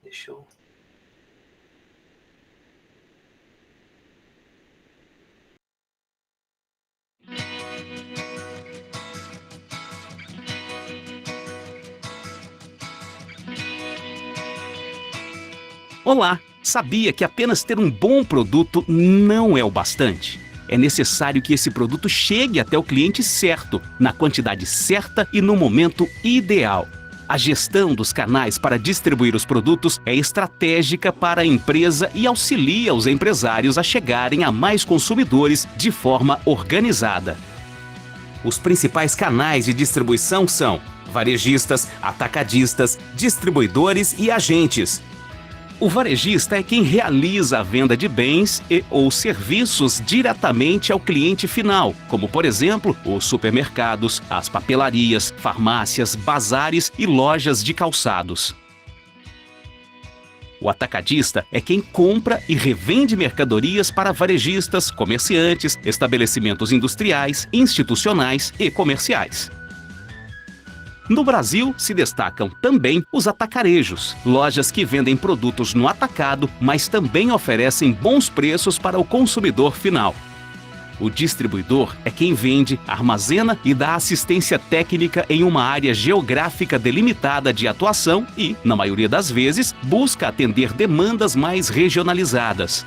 Deixa eu... Olá! Sabia que apenas ter um bom produto não é o bastante? é necessário que esse produto chegue até o cliente certo, na quantidade certa e no momento ideal. A gestão dos canais para distribuir os produtos é estratégica para a empresa e auxilia os empresários a chegarem a mais consumidores de forma organizada. Os principais canais de distribuição são varejistas, atacadistas, distribuidores e agentes. O varejista é quem realiza a venda de bens ou serviços diretamente ao cliente final, como, por exemplo, os supermercados, as papelarias, farmácias, bazares e lojas de calçados. O atacadista é quem compra e revende mercadorias para varejistas, comerciantes, estabelecimentos industriais, institucionais e comerciais. No Brasil, se destacam também os atacarejos, lojas que vendem produtos no atacado, mas também oferecem bons preços para o consumidor final. O distribuidor é quem vende, armazena e dá assistência técnica em uma área geográfica delimitada de atuação e, na maioria das vezes, busca atender demandas mais regionalizadas.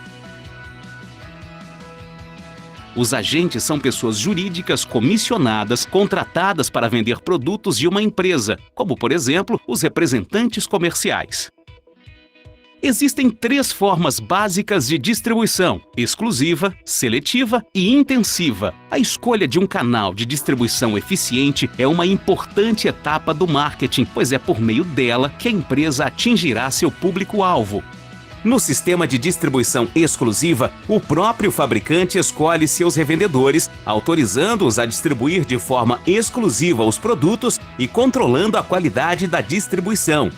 Os agentes são pessoas jurídicas comissionadas, contratadas para vender produtos de uma empresa, como, por exemplo, os representantes comerciais. Existem 3 formas básicas de distribuição: exclusiva, seletiva e intensiva. A escolha de um canal de distribuição eficiente é uma importante etapa do marketing, pois é por meio dela que a empresa atingirá seu público-alvo. No sistema de distribuição exclusiva, o próprio fabricante escolhe seus revendedores, autorizando-os a distribuir de forma exclusiva os produtos e controlando a qualidade da distribuição.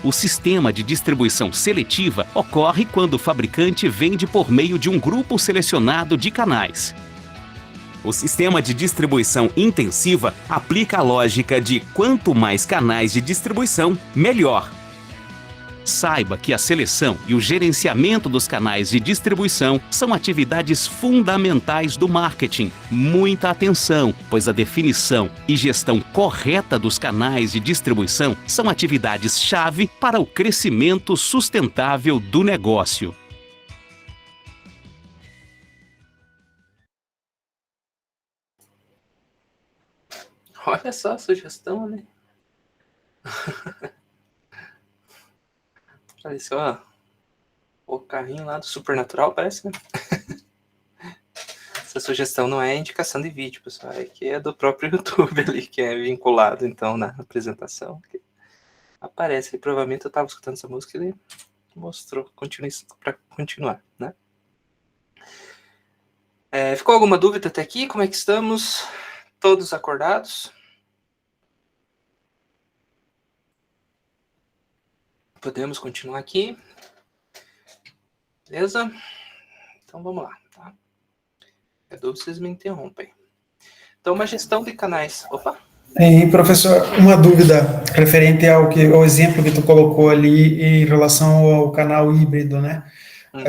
O sistema de distribuição seletiva ocorre quando o fabricante vende por meio de um grupo selecionado de canais. O sistema de distribuição intensiva aplica a lógica de quanto mais canais de distribuição, melhor. Saiba que a seleção e o gerenciamento dos canais de distribuição são atividades fundamentais do marketing. Muita atenção, pois a definição e gestão correta dos canais de distribuição são atividades-chave para o crescimento sustentável do negócio. Olha só a sugestão, né? Pareceu o carrinho lá do Supernatural, parece, né? Essa sugestão não é indicação de vídeo, pessoal, é que é do próprio YouTube ali, que é vinculado, então, na apresentação. Aparece, e provavelmente eu estava escutando essa música e ele mostrou para continuar, né? Ficou alguma dúvida até aqui? Como é que estamos? Todos acordados? Podemos continuar aqui. Beleza? Então vamos lá, tá? É dúvida, vocês me interrompem. Então, uma gestão de canais. Opa! E, professor, uma dúvida referente ao exemplo que tu colocou ali em relação ao canal híbrido, né? Uhum.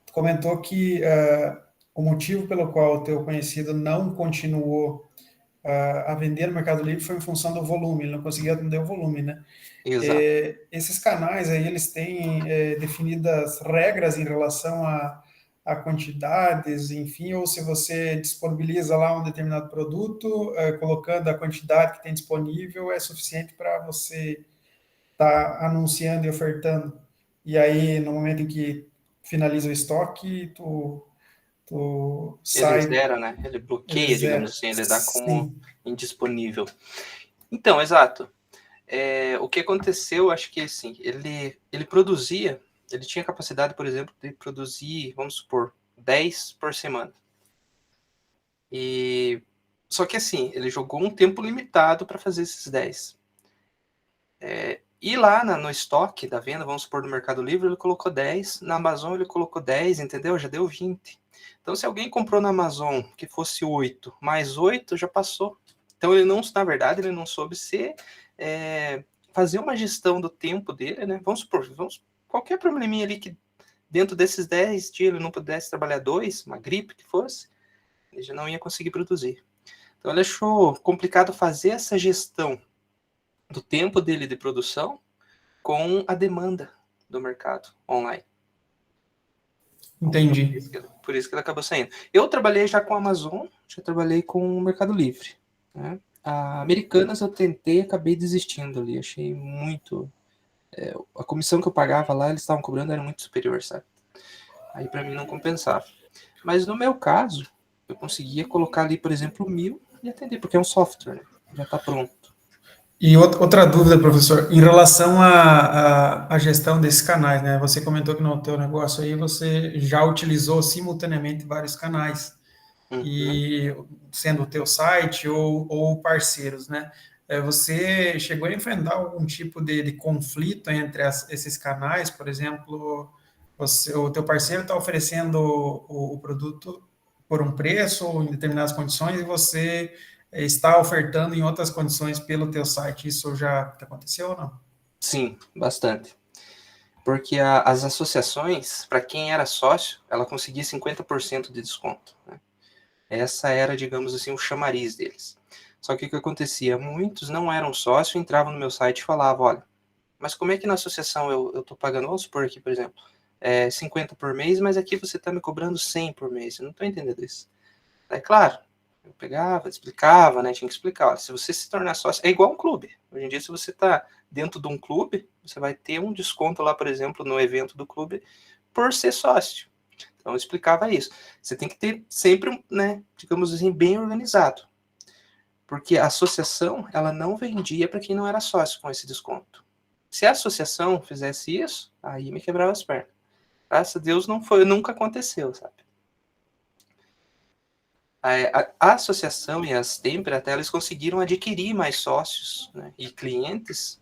Tu comentou que o motivo pelo qual o teu conhecido não continuou a vender no Mercado Livre foi em função do volume, ele não conseguia atender o volume, né? Exato. Esses canais aí, eles têm definidas regras em relação a quantidades, enfim, ou se você disponibiliza lá um determinado produto, colocando a quantidade que tem disponível, é suficiente para você estar anunciando e ofertando. E aí, no momento em que finaliza o estoque, tu sai... Ele zera, né? Ele bloqueia, digamos assim, ele dá como Sim. indisponível. Então, exato. O que aconteceu, acho que assim, ele produzia, ele tinha capacidade, por exemplo, de produzir, vamos supor, 10 por semana. Só que assim, ele jogou um tempo limitado para fazer esses 10. E lá no estoque da venda, vamos supor, no Mercado Livre, ele colocou 10, na Amazon ele colocou 10, entendeu? Já deu 20. Então, se alguém comprou na Amazon que fosse 8, mais 8, já passou. Então, ele não, na verdade, ele não soube fazer uma gestão do tempo dele, né? Vamos supor, qualquer probleminha ali que dentro desses 10 dias ele não pudesse trabalhar 2, uma gripe que fosse, ele já não ia conseguir produzir. Então, ele achou complicado fazer essa gestão do tempo dele de produção com a demanda do mercado online. Entendi. Por isso que ele acabou saindo. Eu trabalhei já com a Amazon, já trabalhei com o Mercado Livre, né? A Americanas eu tentei e acabei desistindo ali. Achei muito... a comissão que eu pagava lá, eles estavam cobrando, era muito superior, sabe? Aí para mim não compensava. Mas no meu caso, eu conseguia colocar ali, por exemplo, 1.000 e atender, porque é um software, né? Já está pronto. E outra dúvida, professor, em relação à gestão desses canais, né? Você comentou que no teu negócio aí você já utilizou simultaneamente vários canais, Uhum. e sendo o teu site ou parceiros, né? Você chegou a enfrentar algum tipo de conflito entre esses canais? Por exemplo, o teu parceiro está oferecendo o produto por um preço ou em determinadas condições e você está ofertando em outras condições pelo teu site. Isso já aconteceu ou não? Sim, bastante. Porque as associações, para quem era sócio, ela conseguia 50% de desconto, né? Essa era, digamos assim, o chamariz deles. Só que o que acontecia? Muitos não eram sócios, entravam no meu site e falavam, olha, mas como é que na associação eu estou pagando, vamos supor aqui, por exemplo, 50 por mês, mas aqui você está me cobrando 100 por mês. Eu não estou entendendo isso. É claro, eu pegava, explicava, né? Tinha que explicar. Olha, se você se tornar sócio, é igual um clube. Hoje em dia, se você está dentro de um clube, você vai ter um desconto lá, por exemplo, no evento do clube, por ser sócio. Então, eu explicava isso. Você tem que ter sempre, né, digamos assim, bem organizado. Porque a associação, ela não vendia para quem não era sócio com esse desconto. Se a associação fizesse isso, aí me quebrava as pernas. Graças a Deus não foi, nunca aconteceu, sabe? A associação e as Tempera, até eles conseguiram adquirir mais sócios, né, e clientes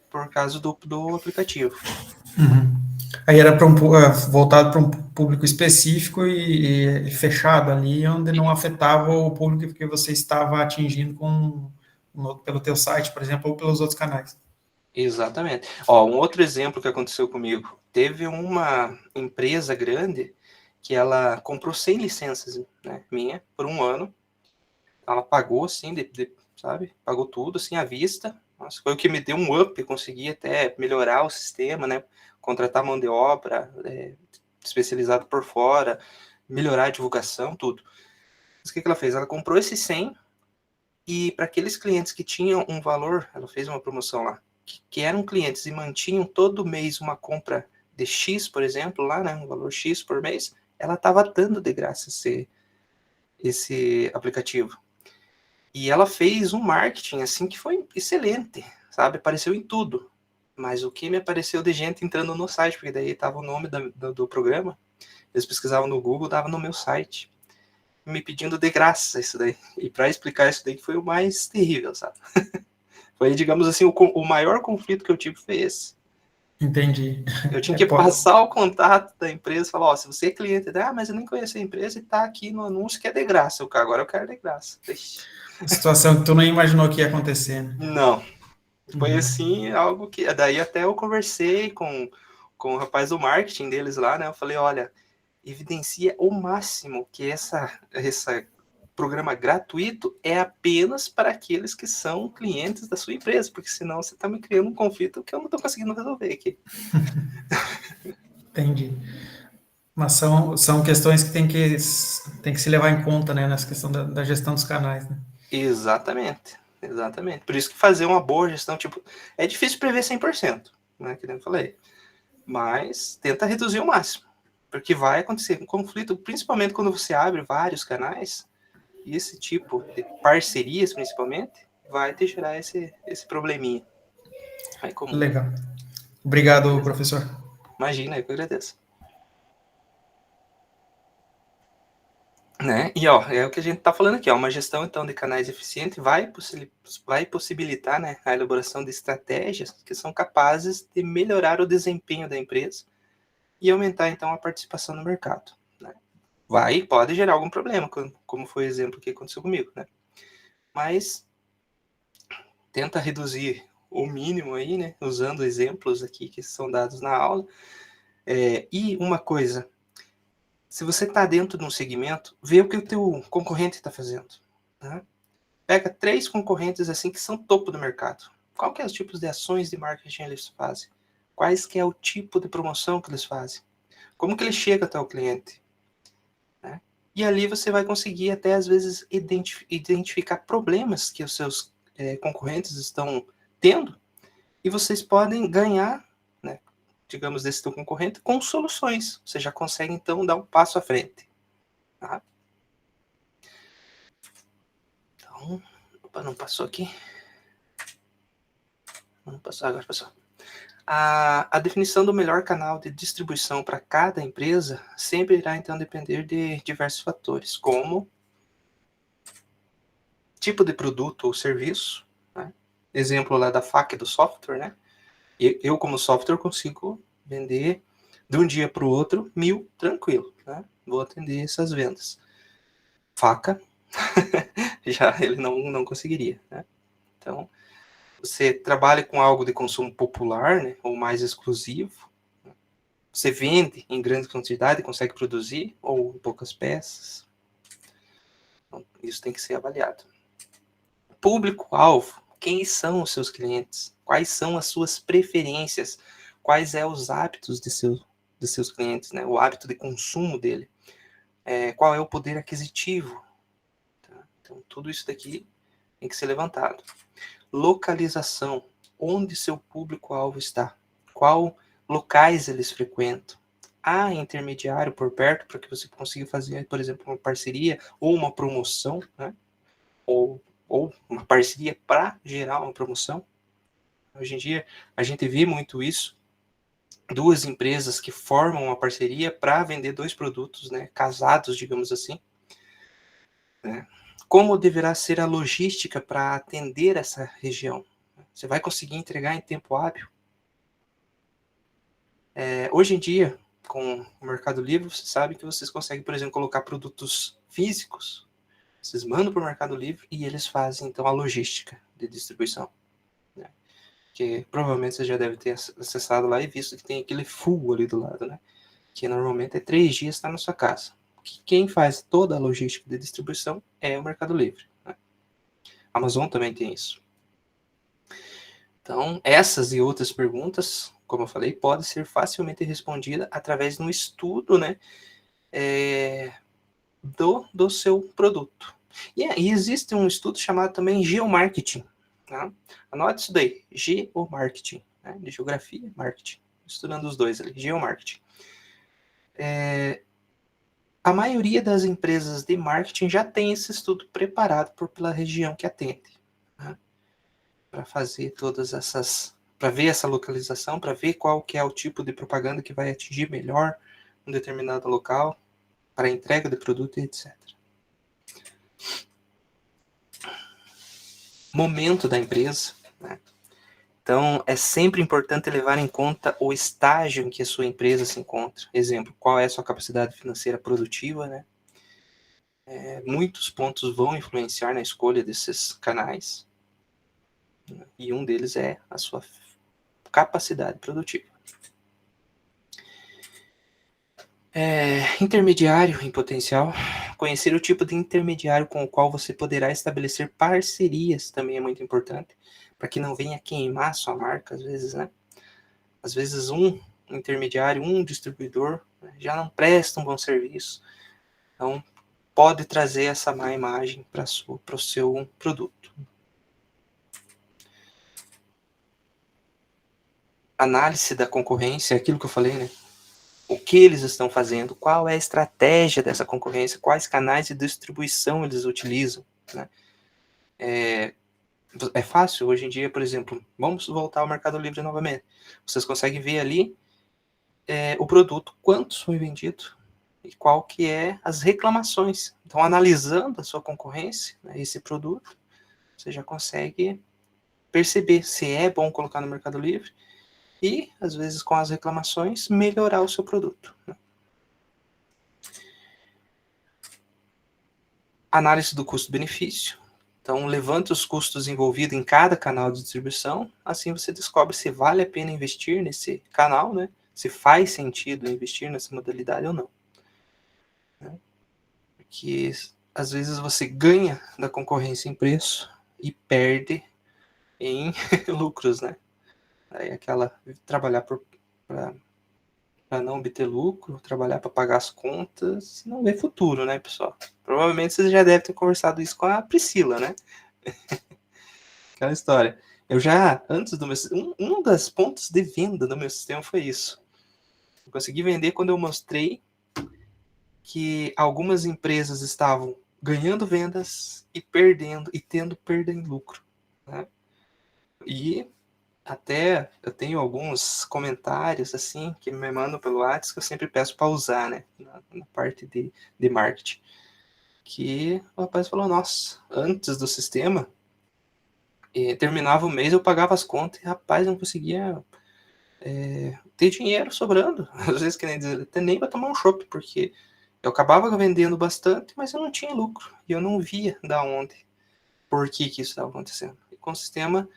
por causa do aplicativo. Uhum. Aí era voltado para um público específico e fechado ali, onde não afetava o público que você estava atingindo pelo teu site, por exemplo, ou pelos outros canais. Exatamente. Ó, um outro exemplo que aconteceu comigo. Teve uma empresa grande que ela comprou 100 licenças, né, minha, por um ano. Ela pagou, assim, sabe? Pagou tudo, assim, à vista. Nossa, foi o que me deu um up, consegui até melhorar o sistema, né? Contratar mão de obra especializada por fora, melhorar a divulgação, tudo. Mas o que ela fez? Ela comprou esses 100 e para aqueles clientes que tinham um valor, ela fez uma promoção lá, que eram clientes e mantinham todo mês uma compra de X, por exemplo, lá, né? Um valor X por mês, ela estava dando de graça esse aplicativo. E ela fez um marketing, assim, que foi excelente, sabe? Apareceu em tudo. Mas o que me apareceu de gente entrando no site, porque daí tava o nome do programa, eles pesquisavam no Google, dava no meu site, me pedindo de graça isso daí. E para explicar isso daí que foi o mais terrível, sabe? Foi, digamos assim, o maior conflito que eu tive foi esse. Entendi. Eu tinha que passar o contato da empresa e falar, ó, se você é cliente, mas eu nem conheço a empresa e tá aqui no anúncio que é de graça. Agora eu quero de graça. Situação que tu nem imaginou que ia acontecer, né? Não. Foi Uhum. assim, algo que. Daí até eu conversei com o rapaz do marketing deles lá, né? Eu falei, olha, evidencia o máximo que essa programa gratuito é apenas para aqueles que são clientes da sua empresa, porque senão você está me criando um conflito que eu não estou conseguindo resolver aqui. Entendi. Mas são questões que tem que se levar em conta, né, nessa questão da gestão dos canais, né? Exatamente, exatamente. Por isso que fazer uma boa gestão, tipo, é difícil prever 100%, né, que nem eu falei, mas tenta reduzir o máximo, porque vai acontecer um conflito, principalmente quando você abre vários canais, e esse tipo de parcerias, principalmente, vai te gerar esse probleminha. É comum. Legal. Obrigado, professor. Imagina, eu que agradeço. Né? E ó, é o que a gente está falando aqui, ó, uma gestão então de canais eficiente vai possibilitar, né, a elaboração de estratégias que são capazes de melhorar o desempenho da empresa e aumentar então a participação no mercado. Né? Pode gerar algum problema, como foi o exemplo que aconteceu comigo, né? Mas tenta reduzir o mínimo aí, né, usando exemplos aqui que são dados na aula. E uma coisa, se você está dentro de um segmento, vê o que o teu concorrente está fazendo. Tá? Pega 3 concorrentes assim que são topo do mercado. Qual que é os tipos de ações de marketing eles fazem? Quais que é o tipo de promoção que eles fazem? Como que ele chega até o cliente? Né? E ali você vai conseguir até, às vezes, identificar problemas que os seus concorrentes estão tendo, e vocês podem ganhar, né, digamos, desse teu concorrente com soluções. Você já consegue, então, dar um passo à frente. Tá? Então, opa, não passou aqui. Não passou, agora passou. A definição do melhor canal de distribuição para cada empresa sempre irá, então, depender de diversos fatores, como tipo de produto ou serviço, né? Exemplo lá da faca do software, né? Eu, como software, consigo vender de um dia para o outro 1.000 tranquilo, né? Vou atender essas vendas. Faca, já ele não conseguiria, né? Então, você trabalha com algo de consumo popular, né, ou mais exclusivo, você vende em grande quantidade, consegue produzir, ou em poucas peças. Então, isso tem que ser avaliado. Público-alvo, quem são os seus clientes? Quais são as suas preferências? Quais são os hábitos de seus clientes, né? O hábito de consumo dele? Qual é o poder aquisitivo? Tá? Então, tudo isso daqui tem que ser levantado. Localização, onde seu público-alvo está? Qual locais eles frequentam? Há intermediário por perto para que você consiga fazer, por exemplo, uma parceria ou uma promoção, né? Ou uma parceria para gerar uma promoção. Hoje em dia, a gente vê muito isso. Duas empresas que formam uma parceria para vender dois produtos, né, casados, digamos assim. Né? Como deverá ser a logística para atender essa região? Você vai conseguir entregar em tempo hábil? Hoje em dia, com o Mercado Livre, você sabe que vocês conseguem, por exemplo, colocar produtos físicos. Vocês mandam para o Mercado Livre e eles fazem, então, a logística de distribuição. Né? Que provavelmente você já deve ter acessado lá e visto que tem aquele full ali do lado, né? Que normalmente é 3 dias está na sua casa. Quem faz toda a logística de distribuição é o Mercado Livre. Né? A Amazon também tem isso. Então, essas e outras perguntas, como eu falei, podem ser facilmente respondidas através de um estudo, né, do seu produto. E existe um estudo chamado também geomarketing. Tá? Anote isso daí, geomarketing, né, de geografia e marketing. Estudando os dois ali, geomarketing. A maioria das empresas de marketing já tem esse estudo preparado pela região que atende. Né? Para fazer todas essas, para ver essa localização, para ver qual que é o tipo de propaganda que vai atingir melhor um determinado local, para a entrega de produto e etc. Momento da empresa, né? Então, é sempre importante levar em conta o estágio em que a sua empresa se encontra. Exemplo, qual é a sua capacidade financeira produtiva, né? Muitos pontos vão influenciar na escolha desses canais. Né? E um deles é a sua capacidade produtiva. Intermediário em potencial. Conhecer o tipo de intermediário com o qual você poderá estabelecer parcerias também é muito importante, para que não venha queimar sua marca, às vezes, né? Às vezes um intermediário, um distribuidor, né, já não presta um bom serviço. Então, pode trazer essa má imagem para o seu produto. Análise da concorrência, aquilo que eu falei, né? O que eles estão fazendo, qual é a estratégia dessa concorrência, quais canais de distribuição eles utilizam. Né? É fácil, hoje em dia, por exemplo, vamos voltar ao Mercado Livre novamente. Vocês conseguem ver ali o produto, quantos foi vendido e qual que é as reclamações. Então, analisando a sua concorrência, né, esse produto, você já consegue perceber se é bom colocar no Mercado Livre e, às vezes, com as reclamações, melhorar o seu produto. Né? Análise do custo-benefício. Então, levante os custos envolvidos em cada canal de distribuição, assim você descobre se vale a pena investir nesse canal, né? Se faz sentido investir nessa modalidade ou não. Né? Porque, às vezes, você ganha da concorrência em preço e perde em lucros, né? Aí trabalhar para não obter lucro, trabalhar para pagar as contas, não vê futuro, né, pessoal? Provavelmente vocês já devem ter conversado isso com a Priscila, né? Aquela história. Eu já, antes do meu... Um dos pontos de venda do meu sistema foi isso. Eu consegui vender quando eu mostrei que algumas empresas estavam ganhando vendas e perdendo, e tendo perda em lucro, né? E até eu tenho alguns comentários assim que me mandam pelo WhatsApp que eu sempre peço para usar, né? Na parte de marketing. Que o rapaz falou, nossa, antes do sistema, terminava o mês, eu pagava as contas e, rapaz, não conseguia ter dinheiro sobrando. Às vezes, que nem dizer, até nem para tomar um chopp, porque eu acabava vendendo bastante, mas eu não tinha lucro. E eu não via da onde, por que isso estava acontecendo. E com o sistema,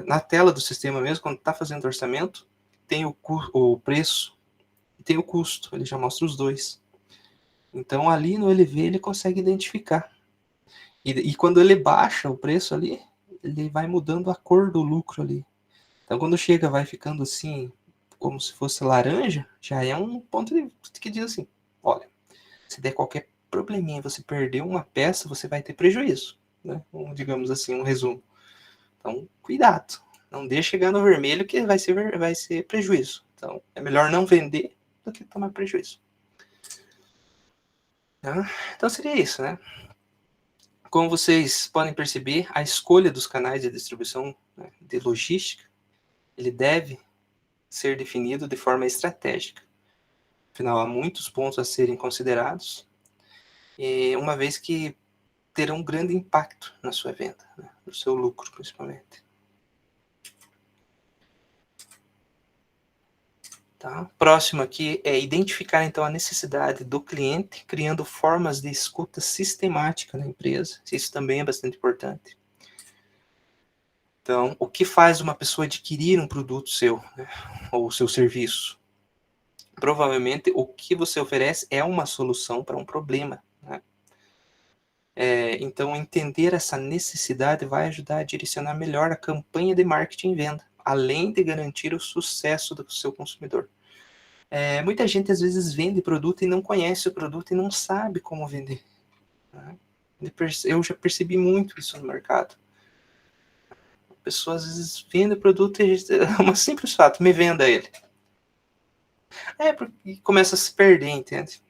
na tela do sistema mesmo, quando está fazendo orçamento, tem o preço e tem o custo. Ele já mostra os dois. Então, ali no LV, ele consegue identificar. E quando ele baixa o preço ali, ele vai mudando a cor do lucro ali. Então, quando chega, vai ficando assim, como se fosse laranja, já é um ponto que diz assim, olha, se der qualquer probleminha, você perder uma peça, você vai ter prejuízo, né? Digamos assim, um resumo. Então, cuidado. Não deixe chegar no vermelho que vai ser prejuízo. Então, é melhor não vender do que tomar prejuízo. Tá? Então, seria isso, né? Como vocês podem perceber, a escolha dos canais de distribuição, né, de logística, ele deve ser definido de forma estratégica. Afinal, há muitos pontos a serem considerados, uma vez que terão um grande impacto na sua venda, né, no seu lucro, principalmente. Tá? Próximo aqui é identificar, então, a necessidade do cliente, criando formas de escuta sistemática na empresa. Isso também é bastante importante. Então, o que faz uma pessoa adquirir um produto seu, né, ou seu serviço? Provavelmente, o que você oferece é uma solução para um problema, né? Então, entender essa necessidade vai ajudar a direcionar melhor a campanha de marketing e venda, além de garantir o sucesso do seu consumidor. Muita gente, às vezes, vende produto e não conhece o produto e não sabe como vender, né? Eu já percebi muito isso no mercado. Pessoas, às vezes, vendem produto e é um simples fato, me venda ele. Porque começa a se perder, entende?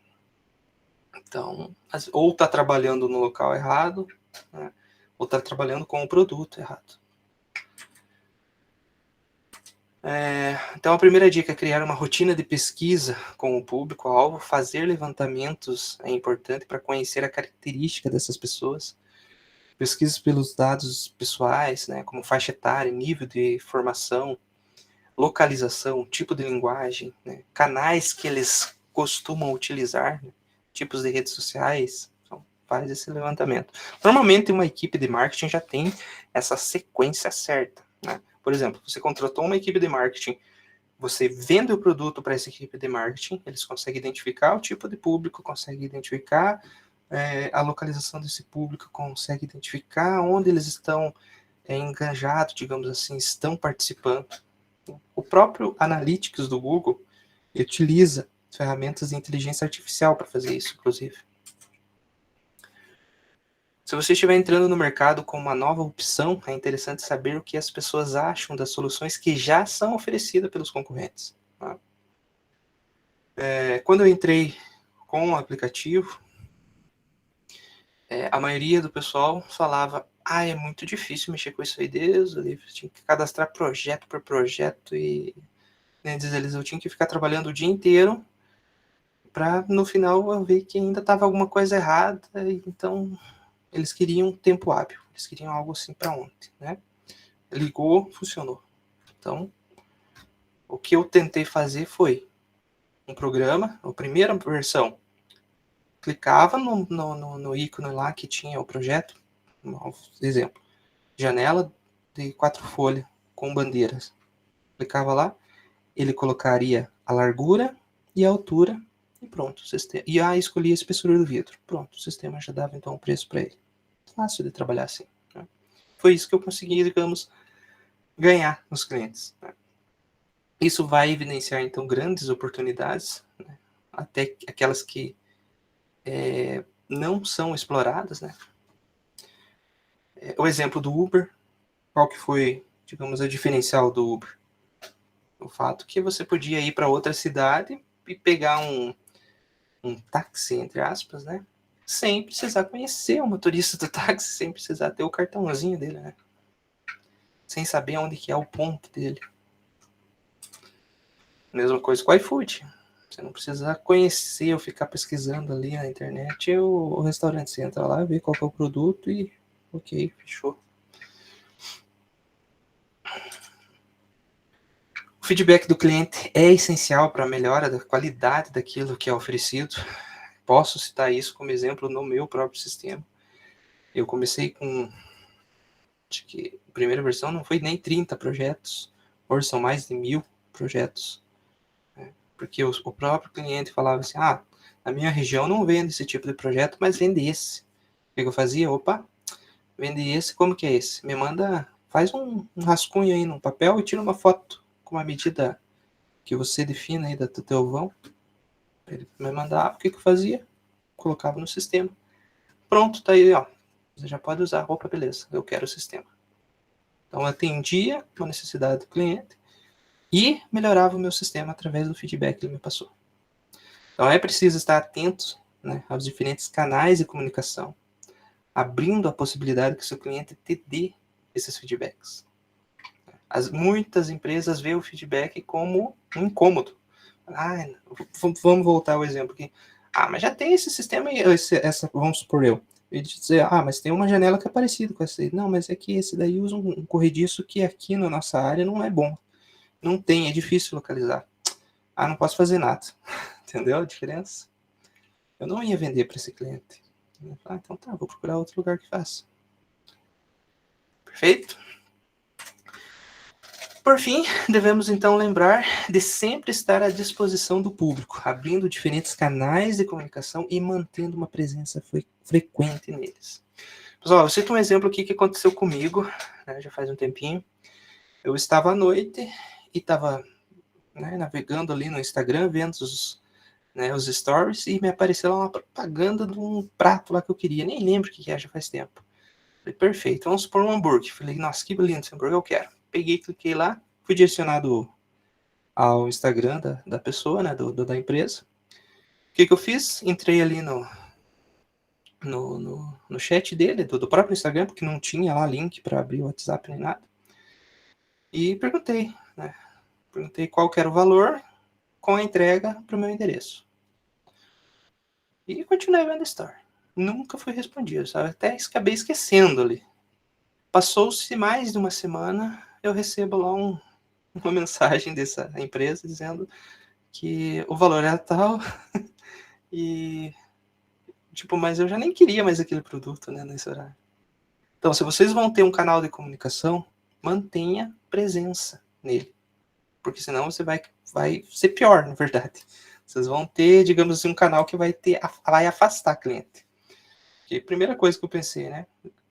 Então, ou está trabalhando no local errado, né? Ou está trabalhando com o produto errado. Então, a primeira dica é criar uma rotina de pesquisa com o público-alvo. Fazer levantamentos é importante para conhecer a característica dessas pessoas. Pesquisas pelos dados pessoais, né, como faixa etária, nível de formação, localização, tipo de linguagem, né, canais que eles costumam utilizar, né, tipos de redes sociais. Então, faz esse levantamento. Normalmente, uma equipe de marketing já tem essa sequência certa, né? Por exemplo, você contratou uma equipe de marketing, você vende o produto para essa equipe de marketing, eles conseguem identificar o tipo de público, conseguem identificar a localização desse público, conseguem identificar onde eles estão engajados, digamos assim, estão participando. O próprio Analytics do Google utiliza ferramentas de inteligência artificial para fazer isso, inclusive. Se você estiver entrando no mercado com uma nova opção, é interessante saber o que as pessoas acham das soluções que já são oferecidas pelos concorrentes. Tá? Quando eu entrei com o aplicativo, a maioria do pessoal falava, é muito difícil mexer com isso aí, Deus, eu tinha que cadastrar projeto por projeto e, né, diz eles, eu tinha que ficar trabalhando o dia inteiro para no final eu ver que ainda estava alguma coisa errada, então eles queriam tempo hábil, eles queriam algo assim para ontem, né? Ligou, funcionou. Então, o que eu tentei fazer foi um programa, a primeira versão, clicava no ícone lá que tinha o projeto, exemplo, janela de 4 folhas com bandeiras. Clicava lá, ele colocaria a largura e a altura e pronto, o sistema. E escolhia a espessura do vidro. Pronto, o sistema já dava então o preço para ele. Fácil de trabalhar assim, né? Foi isso que eu consegui, digamos, ganhar nos clientes, né? Isso vai evidenciar, então, grandes oportunidades, né? Até aquelas que não são exploradas, né? O exemplo do Uber, qual que foi, digamos, o diferencial do Uber? O fato que você podia ir para outra cidade e pegar um táxi, entre aspas, né? Sem precisar conhecer o motorista do táxi, sem precisar ter o cartãozinho dele, né? Sem saber onde que é o ponto dele. Mesma coisa com o iFood. Você não precisa conhecer ou ficar pesquisando ali na internet o restaurante. Você entra lá, vê qual que é o produto e ok, fechou. O feedback do cliente é essencial para a melhora da qualidade daquilo que é oferecido. Posso citar isso como exemplo no meu próprio sistema. Eu comecei com, acho que a primeira versão não foi nem 30 projetos, hoje são mais de 1000 projetos. Porque o próprio cliente falava assim, na minha região não vende esse tipo de projeto, mas vende esse. O que eu fazia? Opa, vende esse, como que é esse? Me manda, faz um rascunho aí no papel e tira uma foto com uma medida que você defina aí do teu vão. Ele me mandava, o que eu fazia? Colocava no sistema. Pronto, tá aí, ó. Você já pode usar. Opa, beleza, eu quero o sistema. Então, eu atendia uma necessidade do cliente e melhorava o meu sistema através do feedback que ele me passou. Então, é preciso estar atento, né, aos diferentes canais de comunicação, abrindo a possibilidade que o seu cliente te dê esses feedbacks. Muitas empresas veem o feedback como um incômodo. Vamos voltar ao exemplo aqui. Mas já tem esse sistema, vamos supor e dizer, mas tem uma janela que é parecida com essa aí. Não, mas é que esse daí usa um corrediço que aqui na nossa área não é bom. Não tem, é difícil localizar. Não posso fazer nada. Entendeu a diferença? Eu não ia vender para esse cliente. Então tá, vou procurar outro lugar que faça. Perfeito? Por fim, devemos então lembrar de sempre estar à disposição do público, abrindo diferentes canais de comunicação e mantendo uma presença frequente neles. Pessoal, eu cito um exemplo aqui que aconteceu comigo, né, já faz um tempinho. Eu estava à noite e estava, né, navegando ali no Instagram, vendo os stories, e me apareceu lá uma propaganda de um prato lá que eu queria. Nem lembro o que é, já faz tempo. Falei, perfeito, vamos supor um hambúrguer. Falei, nossa, que lindo esse hambúrguer, eu quero. Peguei, cliquei lá, fui direcionado ao Instagram da pessoa, né, da empresa. O que eu fiz? Entrei ali no chat dele, do próprio Instagram, porque não tinha lá link para abrir o WhatsApp nem nada. E perguntei, né? Perguntei qual que era o valor com a entrega para o meu endereço. E continuei vendo a story. Nunca foi respondido, sabe? Até acabei esquecendo ali. Passou-se mais de uma semana, eu recebo lá uma mensagem dessa empresa dizendo que o valor era tal e, mas eu já nem queria mais aquele produto, né, nesse horário. Então, se vocês vão ter um canal de comunicação, mantenha presença nele, porque senão você vai ser pior, na verdade. Vocês vão ter, digamos assim, um canal que vai afastar cliente. Que a primeira coisa que eu pensei, né,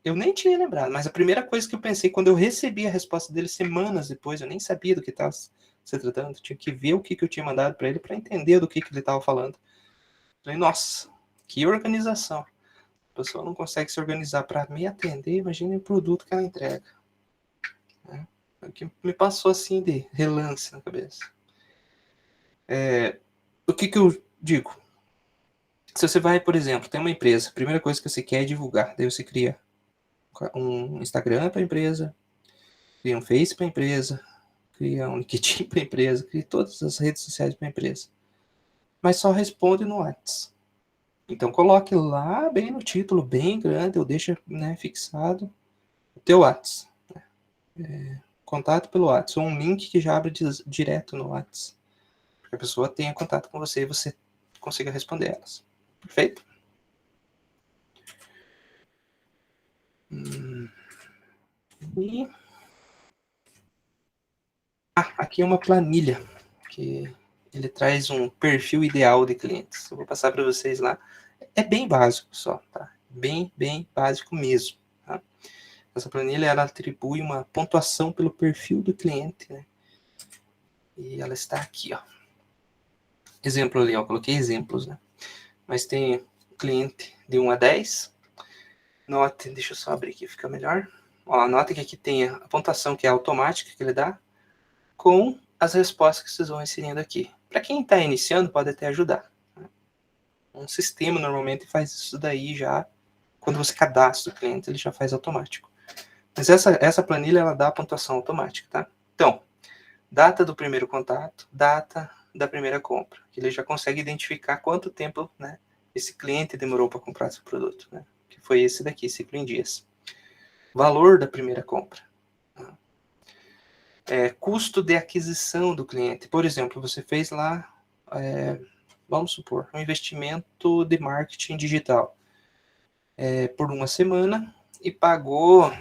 eu nem tinha lembrado, mas a primeira coisa que eu pensei quando eu recebi a resposta dele semanas depois, eu nem sabia do que estava se tratando, eu tinha que ver o que eu tinha mandado para ele para entender do que ele estava falando. Falei, nossa, que organização. A pessoa não consegue se organizar para me atender, imagine o produto que ela entrega. O que me passou assim de relance na cabeça. O que eu digo? Se você vai, por exemplo, tem uma empresa, a primeira coisa que você quer é divulgar, daí você cria um Instagram para a empresa, cria um Face para a empresa, cria um LinkedIn para a empresa, cria todas as redes sociais para a empresa. Mas só responde no WhatsApp. Então coloque lá bem no título, bem grande, ou deixa, né, fixado o teu WhatsApp. Contato pelo WhatsApp, ou um link que já abre direto no WhatsApp. Para que a pessoa tenha contato com você e você consiga responder elas. Perfeito? E aqui é uma planilha que ele traz um perfil ideal de clientes. Eu vou passar para vocês lá. É bem básico só, tá? Bem básico mesmo. Tá? Essa planilha ela atribui uma pontuação pelo perfil do cliente, né? E ela está aqui, ó. Exemplo ali, ó, coloquei exemplos, né? Mas tem cliente de 1 a 10. Note, deixa eu só abrir aqui, fica melhor. Ó, nota que aqui tem a pontuação que é automática que ele dá, com as respostas que vocês vão inserindo aqui. Para quem está iniciando, pode até ajudar. Um sistema normalmente faz isso daí já, quando você cadastra o cliente, ele já faz automático. Mas essa planilha, ela dá a pontuação automática, tá? Então, data do primeiro contato, data da primeira compra, que ele já consegue identificar quanto tempo, né, esse cliente demorou para comprar seu produto, né? Que foi esse daqui, ciclo em dias. Valor da primeira compra. Custo de aquisição do cliente. Por exemplo, você fez lá, vamos supor, um investimento de marketing digital por uma semana e pagou,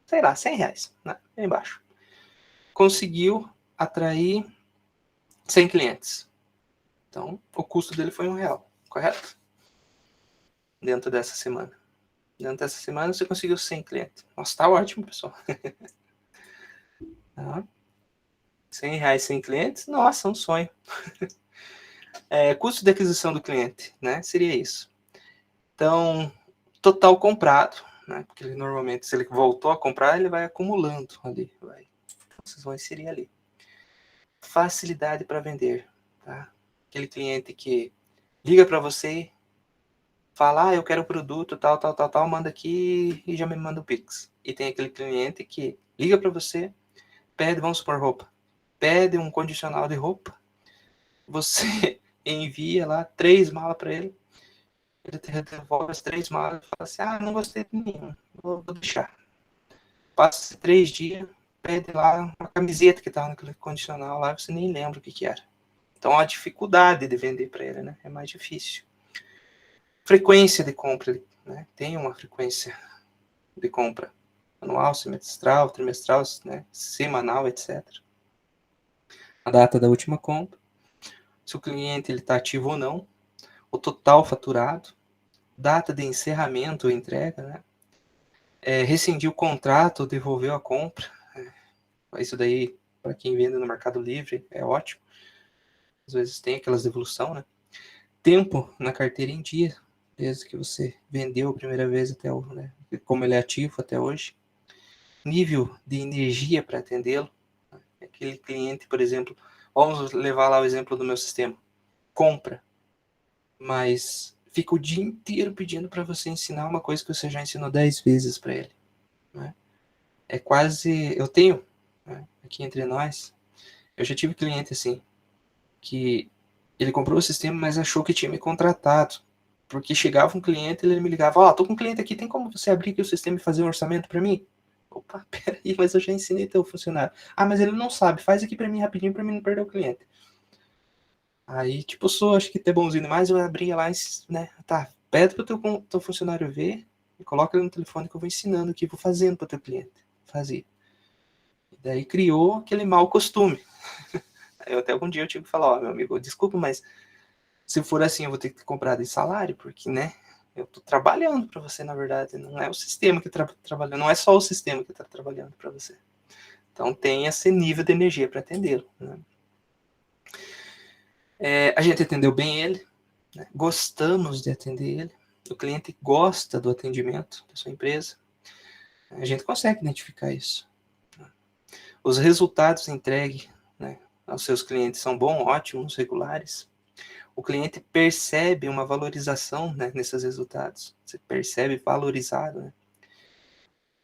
sei lá, R$100, né? Bem baixo. Conseguiu atrair 100 clientes. Então, o custo dele foi R$1, correto? Dentro dessa semana. Dentro dessa semana você conseguiu 100 clientes. Nossa, tá ótimo, pessoal. Tá. R$100, 100 clientes? Nossa, um sonho. Custo de aquisição do cliente, né? Seria isso. Então, total comprado, né? Porque ele normalmente, se ele voltou a comprar, ele vai acumulando ali. Vocês vão inserir ali. Facilidade para vender, tá? Aquele cliente que liga para você, fala, eu quero o produto, tal, manda aqui e já me manda o Pix. E tem aquele cliente que liga para você, pede, vamos supor, roupa. Pede um condicional de roupa, você envia lá 3 malas para ele te devolve as 3 malas e fala assim, não gostei de nenhum, vou deixar. Passa 3 dias, pede lá uma camiseta que estava naquele condicional lá, você nem lembra o que era. Então, a dificuldade de vender para ele, né? É mais difícil. Frequência de compra, né? Tem uma frequência de compra anual, semestral, trimestral, né? Semanal, etc. A data da última compra, se o cliente está ativo ou não, o total faturado, data de encerramento ou entrega, né? Rescindiu o contrato, devolveu a compra. Isso daí, para quem vende no Mercado Livre, é ótimo. Às vezes tem aquelas devolução, né? Tempo na carteira em dia, desde que você vendeu a primeira vez até o, né? Como ele é ativo até hoje. Nível de energia para atendê-lo. Aquele cliente, por exemplo, vamos levar lá o exemplo do meu sistema. Compra, mas fica o dia inteiro pedindo para você ensinar uma coisa que você já ensinou 10 vezes para ele. Né? É quase... Eu tenho, né, aqui entre nós, eu já tive cliente assim, que ele comprou o sistema, mas achou que tinha me contratado. Porque chegava um cliente, ele me ligava, tô com um cliente aqui, tem como você abrir aqui o sistema e fazer um orçamento para mim? Opa, peraí, mas eu já ensinei teu funcionário. Mas ele não sabe, faz aqui para mim rapidinho para mim não perder o cliente. Aí, tipo, acho que até bonzinho demais, eu abria lá, né, pede pro teu funcionário ver, e coloca ele no telefone que eu vou ensinando aqui, vou fazendo pro teu cliente. Fazia. E daí criou aquele mau costume. Eu até algum dia eu tive que falar, meu amigo, desculpa, mas se for assim eu vou ter que comprar de salário, porque, né, eu tô trabalhando para você, na verdade, não é o sistema que tá trabalhando, não é só o sistema que tá trabalhando para você. Então tem esse nível de energia para atendê-lo, né? A gente atendeu bem ele, né? Gostamos de atender ele, o cliente gosta do atendimento da sua empresa, a gente consegue identificar isso. Os resultados entregues, né, aos seus clientes são bons, ótimos, regulares. O cliente percebe uma valorização, né, nesses resultados. Você percebe valorizado. Né?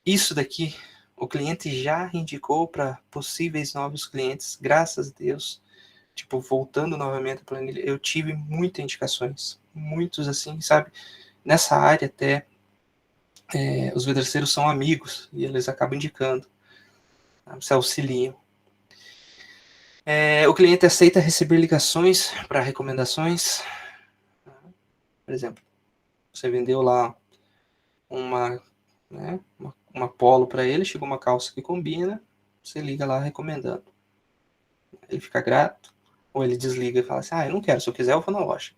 Isso daqui, o cliente já indicou para possíveis novos clientes, graças a Deus. Tipo, voltando novamente à planilha, eu tive muitas indicações. Muitos, assim, sabe? Nessa área até, os vidraceiros são amigos e eles acabam indicando. Se auxiliam. O cliente aceita receber ligações para recomendações. Por exemplo, você vendeu lá uma polo para ele, chegou uma calça que combina, você liga lá recomendando. Ele fica grato, ou ele desliga e fala assim, eu não quero, se eu quiser eu vou na loja.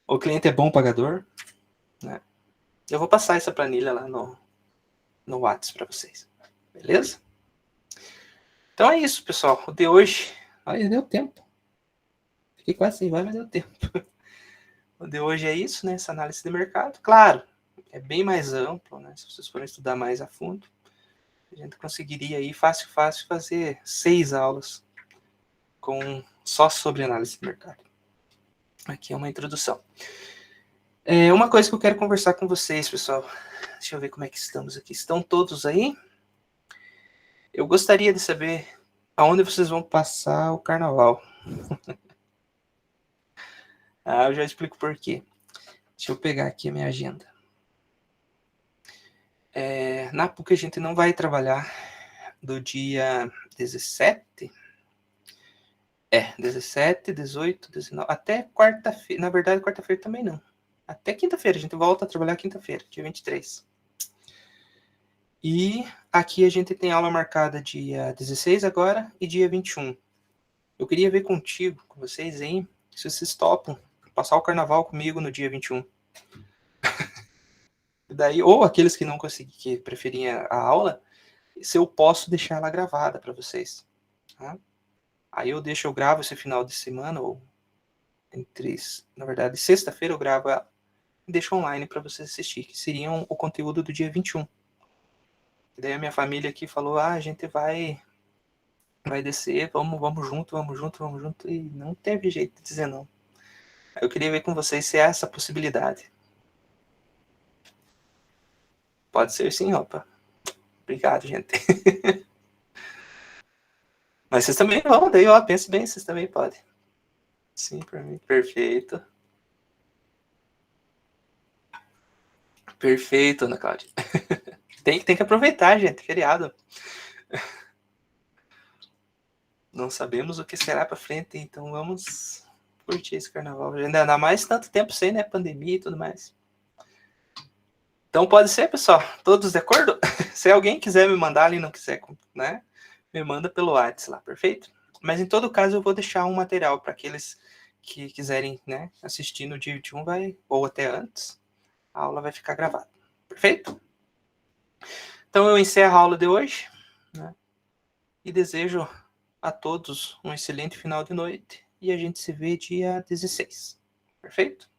O cliente é bom pagador, né? Eu vou passar essa planilha lá no WhatsApp para vocês, beleza? Então é isso, pessoal. O de hoje... Olha, deu tempo. Fiquei quase sem voz, mas deu tempo. O de hoje é isso, né? Essa análise de mercado. Claro, é bem mais amplo, né? Se vocês forem estudar mais a fundo, a gente conseguiria aí fácil fazer 6 aulas só sobre análise de mercado. Aqui é uma introdução. Uma coisa que eu quero conversar com vocês, pessoal. Deixa eu ver como é que estamos aqui. Estão todos aí? Eu gostaria de saber aonde vocês vão passar o carnaval. Eu já explico por quê. Deixa eu pegar aqui a minha agenda. Na PUC a gente não vai trabalhar do dia 17... 17, 18, 19, até quarta-feira. Na verdade, quarta-feira também não. Até quinta-feira, a gente volta a trabalhar quinta-feira, dia 23. E aqui a gente tem aula marcada dia 16 agora e dia 21. Eu queria ver contigo, com vocês aí, se vocês topam passar o carnaval comigo no dia 21. Daí, ou aqueles que não conseguiram, que preferiam a aula, se eu posso deixar ela gravada para vocês. Tá? Aí eu gravo esse final de semana, ou na verdade, sexta-feira eu gravo ela e deixo online para vocês assistir, que seriam o conteúdo do dia 21. E daí a minha família aqui falou, a gente vai descer, vamos junto, e não teve jeito de dizer não. Eu queria ver com vocês se há essa possibilidade. Pode ser sim, opa. Obrigado, gente. Mas vocês também vão, daí, pense bem, vocês também podem. Sim, para mim, perfeito. Perfeito, Ana Cláudia. Tem que aproveitar, gente, feriado. Não sabemos o que será para frente, então vamos curtir esse carnaval. Ainda dá mais tanto tempo sem, né, pandemia e tudo mais. Então pode ser, pessoal, todos de acordo? Se alguém quiser me mandar ali, não quiser, né, me manda pelo WhatsApp lá, perfeito? Mas em todo caso eu vou deixar um material para aqueles que quiserem, né, assistir no dia 21, ou até antes, a aula vai ficar gravada, perfeito? Então eu encerro a aula de hoje, né, e desejo a todos um excelente final de noite e a gente se vê dia 16, perfeito?